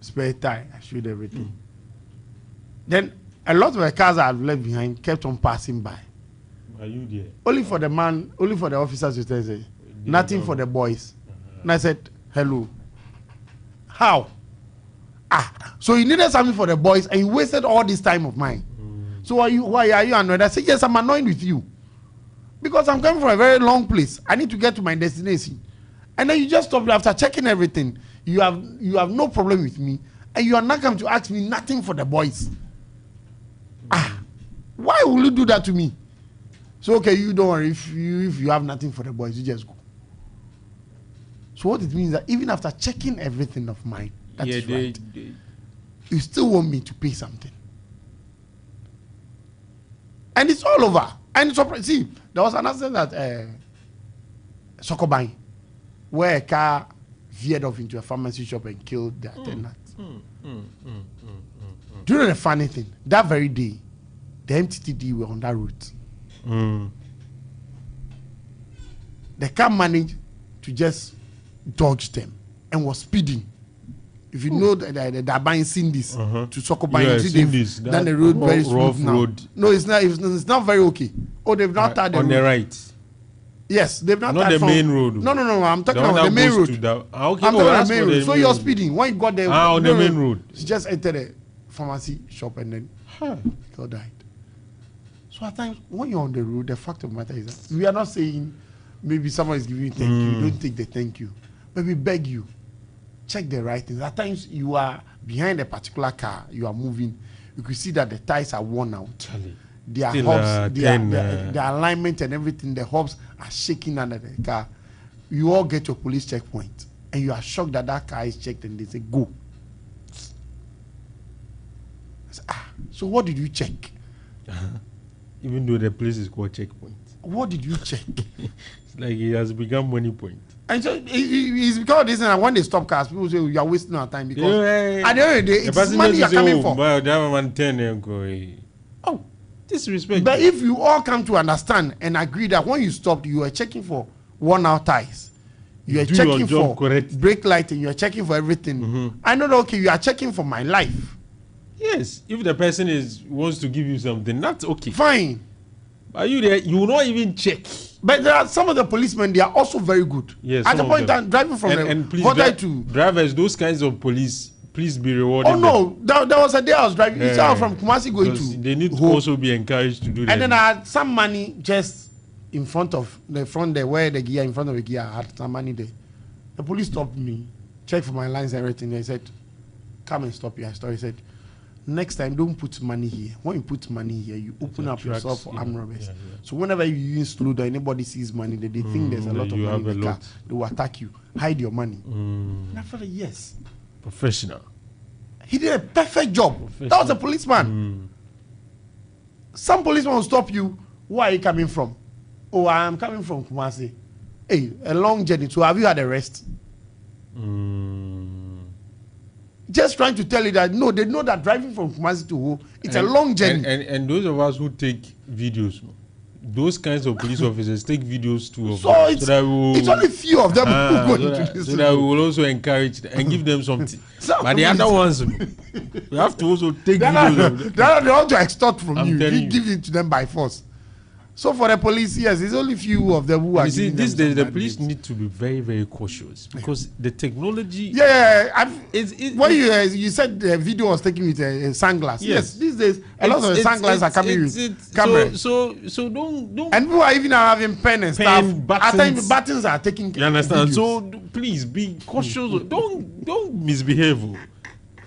Spare tire, I showed everything. Then a lot of the cars I had left behind kept on passing by. Are you there? Only for the officers to say, nothing for the boys. And I said, hello. How? So you needed something for the boys and you wasted all this time of mine. So why are you annoyed? I said, yes, I'm annoyed with you. Because I'm coming from a very long place. I need to get to my destination. And then you just stop after checking everything. You have no problem with me. And you are not coming to ask me nothing for the boys. Why will you do that to me? So okay, you don't worry. If you have nothing for the boys, you just go. So what it means is that even after checking everything of mine, that's right. You still want me to pay something. And it's all over. And it's see, there was an accident at Sokoban where a car veered off into a pharmacy shop and killed the attendant. Do you know the funny thing? That very day, the MTTD were on that route. The car managed to just dodge them and was speeding. If you know that they're buying Cindy's to Sokoban, you see they've done the road very smooth now. Road. No, it's not. It's not very okay. Oh, they've not tied the on road. The right. Yes, they've not. Not the main road. No. I'm talking about the main road. Okay, I'm talking about the main road. So you're speeding when you got there. On the main road. You just entered a pharmacy shop and then people died. So at times when you're on the road, the fact of the matter is that we are not saying maybe someone is giving you thank you. Don't take the thank you, but we beg you. Check the right things. At times you are behind a particular car, you are moving, you could see that the tires are worn out. Their hubs, their alignment and everything, the hubs are shaking under the car. You all get your police checkpoint and you are shocked that that car is checked and they say go. Say, so what did you check? Even though the place is called checkpoint. What did you check? It's like it has become money point. And so it's because of this, and when they stop cars, people say you are wasting our time because at the end of the day, it's money you're coming for. Oh, disrespect. But if you all come to understand and agree that when you stopped, you are checking for worn-out tires, you are checking for brake light, and you are checking for everything. I know that okay, you are checking for my life. Yes, if the person wants to give you something, that's okay. Fine. But you there, you will not even check. But there are some of the policemen, they are also very good. Yes. At the point I'm driving from please, drivers, those kinds of police, please be rewarded. Oh no, there was a day I was driving. It's out from Kumasi going to. They need to also be encouraged to do that. And then I had some money just in front of the front there, where the gear in front of the gear, I had some money there. The police stopped me, checked for my lines and everything. They said, "Come and stop here." I stopped. He said, "Next time, don't put money here. When you put money here, you open up yourself for armed robbers. Yeah. So whenever you use slow down, anybody sees money, they think there's a lot of money in the car. They will attack you. Hide your money." And I felt like, yes. Professional. He did a perfect job. That was a policeman. Some policeman will stop you. Where are you coming from? Oh, I am coming from Kumasi. Hey, a long journey. So have you had a rest? Just trying to tell you that no, they know that driving from Kumasi to Ho, it's a long journey. And those of us who take videos, those kinds of police officers take videos too. So it's only few of them who go into this. So that we will also encourage them and give them something. But the other ones, we have to also take videos. They want to extort from you. You give it to them by force. So for the police, yes, it's only few of them who are. You see, these days the police need to be very, very cautious because the technology. When you said the video was taken with a sunglass. Yes, these days a lot of the sunglasses are coming with camera. So don't. And people are even having pen and stuff. At times buttons are taking. You understand? Videos. So please be cautious. Don't misbehave.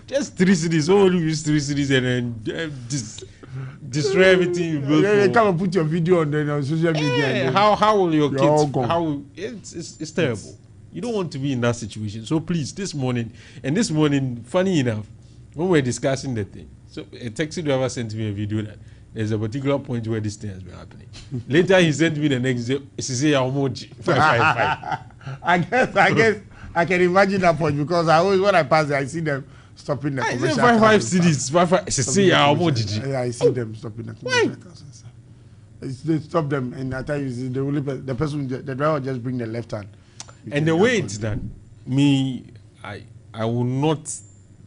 Just 3 cities. Only use 3 cities and then destroy everything you built. Yeah, come and put your video on social media. How will your kids? How it's terrible. You don't want to be in that situation. So please, this morning, funny enough, when we're discussing the thing, so a taxi driver sent me a video that there's a particular point where this thing has been happening. Later, he sent me the next day. It's 555. I guess I can imagine that point because I always when I pass there, I see them stopping the commercial cars. 5 cities. 555. Yeah, I see them stopping the commercial cars. They stop them, and at times the person, the driver just bring the left hand. And the way it's done, I will not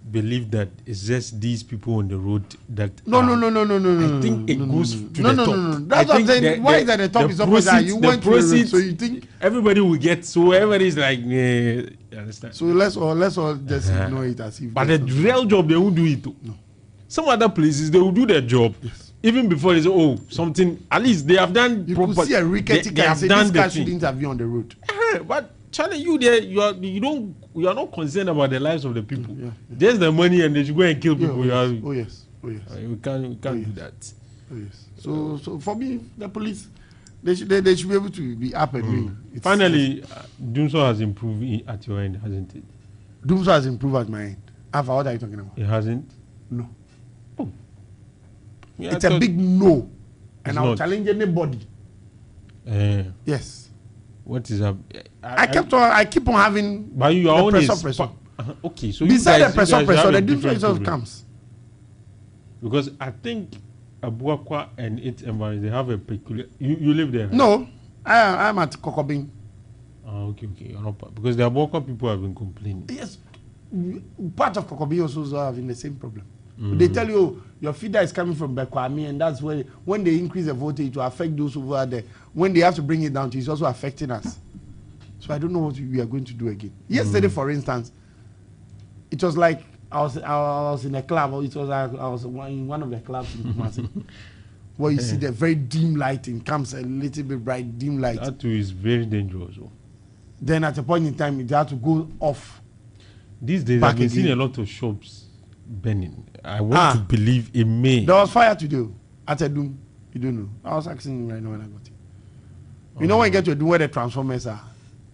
believe that it's just these people on the road that. No. I think it goes to the top. No. That's what I'm saying. Why is that the top is up there? You went to the road, so you think everybody will get. So everybody's like, you understand? So let's all just ignore it as if. But the real job they won't do it. No. Some other places they will do their job. Yes. Even before they say, something. At least they have done. You could see a rickety car and say this car shouldn't have been on the road. But Charlie, you there, you are not concerned about the lives of the people. Yeah. There's the money, and they should go and kill people. Oh yes. We can't do that. Oh yes. So for me, the police, they should be able to be up and doing. Finally, Dumso has improved at your end, hasn't it? Dumso has improved at my end. Alfa, what are you talking about? It hasn't. No. Oh. Yeah, it's a big no, and I'll challenge anybody. Yes. What is up? I keep on having. But you are pressure. Okay, so beside the pressure, the difference just comes. Because I think Abuakwa and its environment, they have a peculiar. You live there? Right? No, I'm at Kokobing. Okay. You're not because the Aboka people have been complaining. Yes. Part of Kokobi also are having the same problem. They tell you, oh, your feeder is coming from Bekwami, and that's where when they increase the voltage to affect those over there. When they have to bring it down, it's also affecting us. So I don't know what we are going to do again. Yesterday, for instance, it was like I was in a club. It was like I was in one of the clubs in Kumasi, where you see the very dim lighting comes a little bit bright dim light. That too is very dangerous. Then at a point in time, it had to go off. These days, I've been seeing a lot of shops burning. I want to believe it may. There was fire today at a doom. You don't know. I was asking right now when I got it. You know when you get to a doom where the transformers are,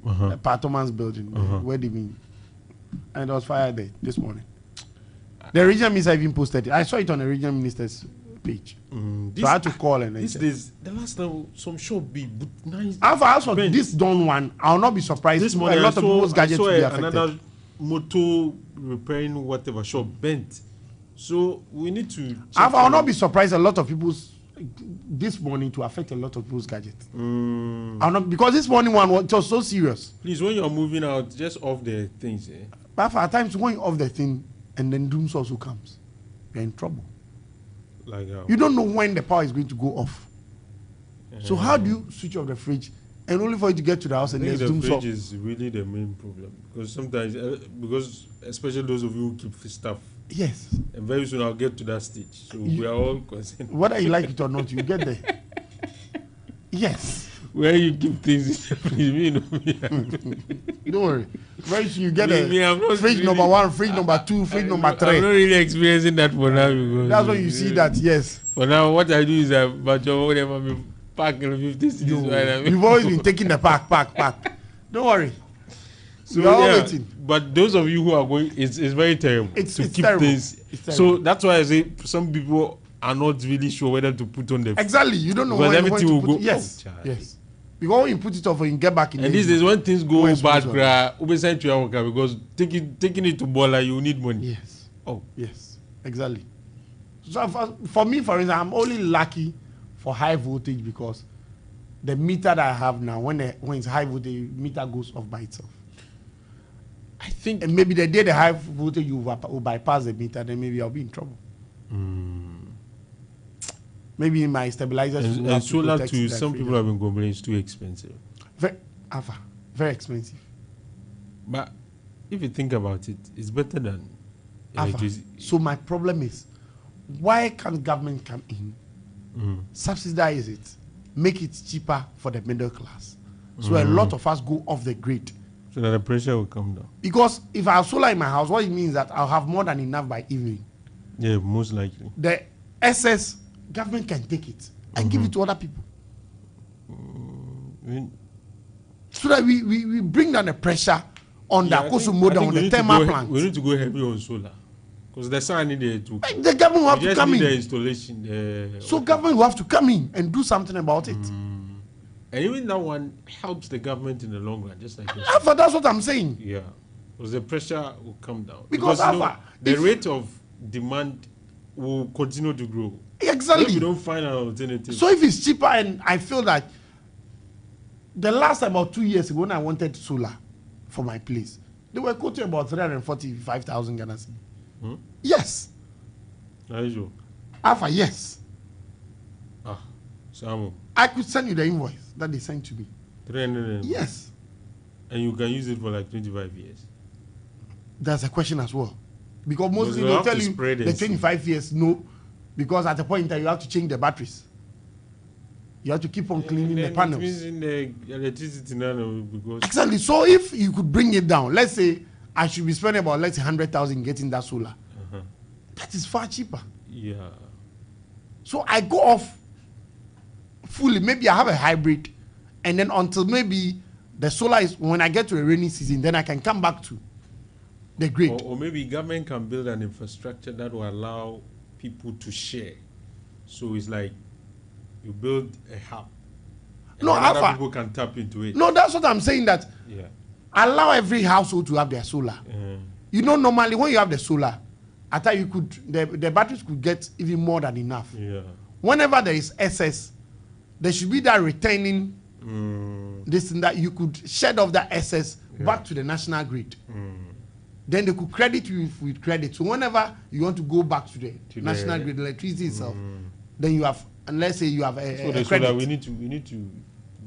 the Partomans building, where they mean, and there was fire there this morning. The regional minister even posted it. I saw it on the regional minister's page. So I had to call and these days, the last time some shop be nice. Also, this done one, I'll not be surprised. This morning, a lot of people's gadgets will be affected. Another motor repairing whatever shop bent. So we need to. I'll not be surprised. A lot of people's this morning to affect a lot of people's gadgets. I'll not because this morning one was just so serious. Please, when you're moving out, just off the things. But at times when you're off the thing and then doom also comes, you're in trouble. Like you don't know when the power is going to go off. So how do you switch off the fridge and only for you to get to the house and there's doom the fridge is really the main problem because sometimes because especially those of you who keep stuff. Yes. And very soon I'll get to that stage. So we are all concerned. Whether you like it or not, you get there. Yes. Where you keep things in the fridge, don't worry. Very soon you get there. Fridge really, number 1, fridge number 2, fridge number 3. I'm not really experiencing that for now. Because that's when you see that, yes. For now, what I do is but whatever me pack in 50 cities. You've always been taking the pack. Don't worry. So we are all waiting. But those of you who are going, it's very terrible to keep terrible. things. So that's why I say some people are not really sure whether to put on the. Exactly, you don't know when everything will go. Yes, yes. Because when you put it off, you can get back in. And these days, when things go bad, because taking it to Bola, you need money. Yes. Oh, yes, exactly. So for me, for instance, I'm only lucky for high voltage because the meter that I have now, when it's high voltage, meter goes off by itself. I think, and maybe the day the high voltage you will bypass the meter, then maybe I'll be in trouble. Maybe my stabilizers. And solar to some people have been complaining it's too expensive. Very expensive. But if you think about it, it's better than electricity. So my problem is, why can't government come in, subsidize it, make it cheaper for the middle class, so a lot of us go off the grid. So that the pressure will come down. Because if I have solar in my house, what it means is that I'll have more than enough by evening. Yeah, most likely. The excess, government can take it and give it to other people. So that we bring down the pressure on the Kosumoda, on the thermal plant. We need to go heavy on solar. Because the sun needed to. The government will have to come in. The installation. So government will have to come in and do something about it. And even that one helps the government in the long run, just like Alpha, that's what I'm saying. Yeah, because the pressure will come down. Because Alpha, the rate of demand will continue to grow. Exactly. If you don't find an alternative. So if it's cheaper, and I feel that the last about 2 years ago when I wanted solar for my place, they were quoting about 345,000 Ghana cedi. Yes. Are you sure? Alpha, yes. Samu. I could send you the invoice that they sent to me. 300. Yes. And you can use it for like 25 years. That's a question as well. Because mostly they'll tell you the 25 years, no. Because at a point in time, you have to change the batteries. You have to keep on cleaning the panels. In the electricity now because exactly. So if you could bring it down, let's say I should be spending about 100,000 getting that solar. That is far cheaper. Yeah. So I go off fully. Maybe I have a hybrid, and then until maybe the solar is when I get to a rainy season, then I can come back to the grid. Or maybe government can build an infrastructure that will allow people to share. So it's like you build a hub. No, other people can tap into it. No, that's what I'm saying. That yeah. Allow every household to have their solar. You know, normally when you have the solar, I thought you could the batteries could get even more than enough. Yeah. Whenever there is excess, there should be that returning this and that, you could shed off that excess back to the national grid. Then they could credit you with credit. So whenever you want to go back to the national grid, electricity itself, then you have, and let's say you have a credit. So we need to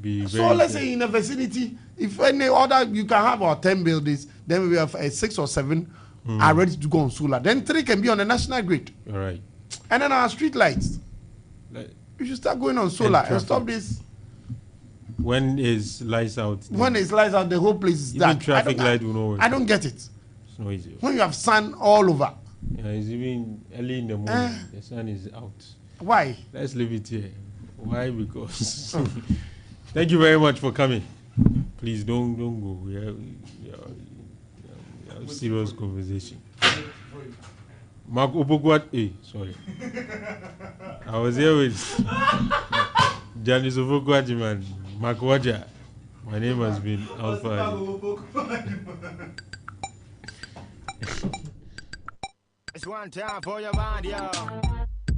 be. So let's say in a vicinity, if any other, you can have our 10 buildings, then we have 6 or 7 are ready to go on solar. Then 3 can be on the national grid. All right. And then our street lights, you should start going on solar and stop this. When is lights out? When it's lights out, the whole place is dark. Even traffic light will know. I don't get it. It's noisy. When you have sun all over. Yeah, it's even early in the morning. The sun is out. Why? Let's leave it here. Why? Because. Thank you very much for coming. Please don't go. We have serious conversation. Mark Opokwat. Sorry. I was here with Janice Opokwat, man. Mark Waja. My name has been Alfa. It's one time for your band, yo.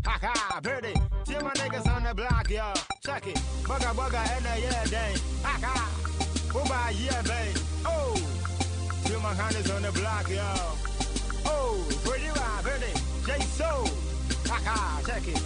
Ha pretty. See my niggas on the block, yo. Check it. Bugga, and a yeah, day. Ha Booba, yeah, babe. Oh. See my hands on the block, yo. Oh, pretty, pretty. J-So. Check it.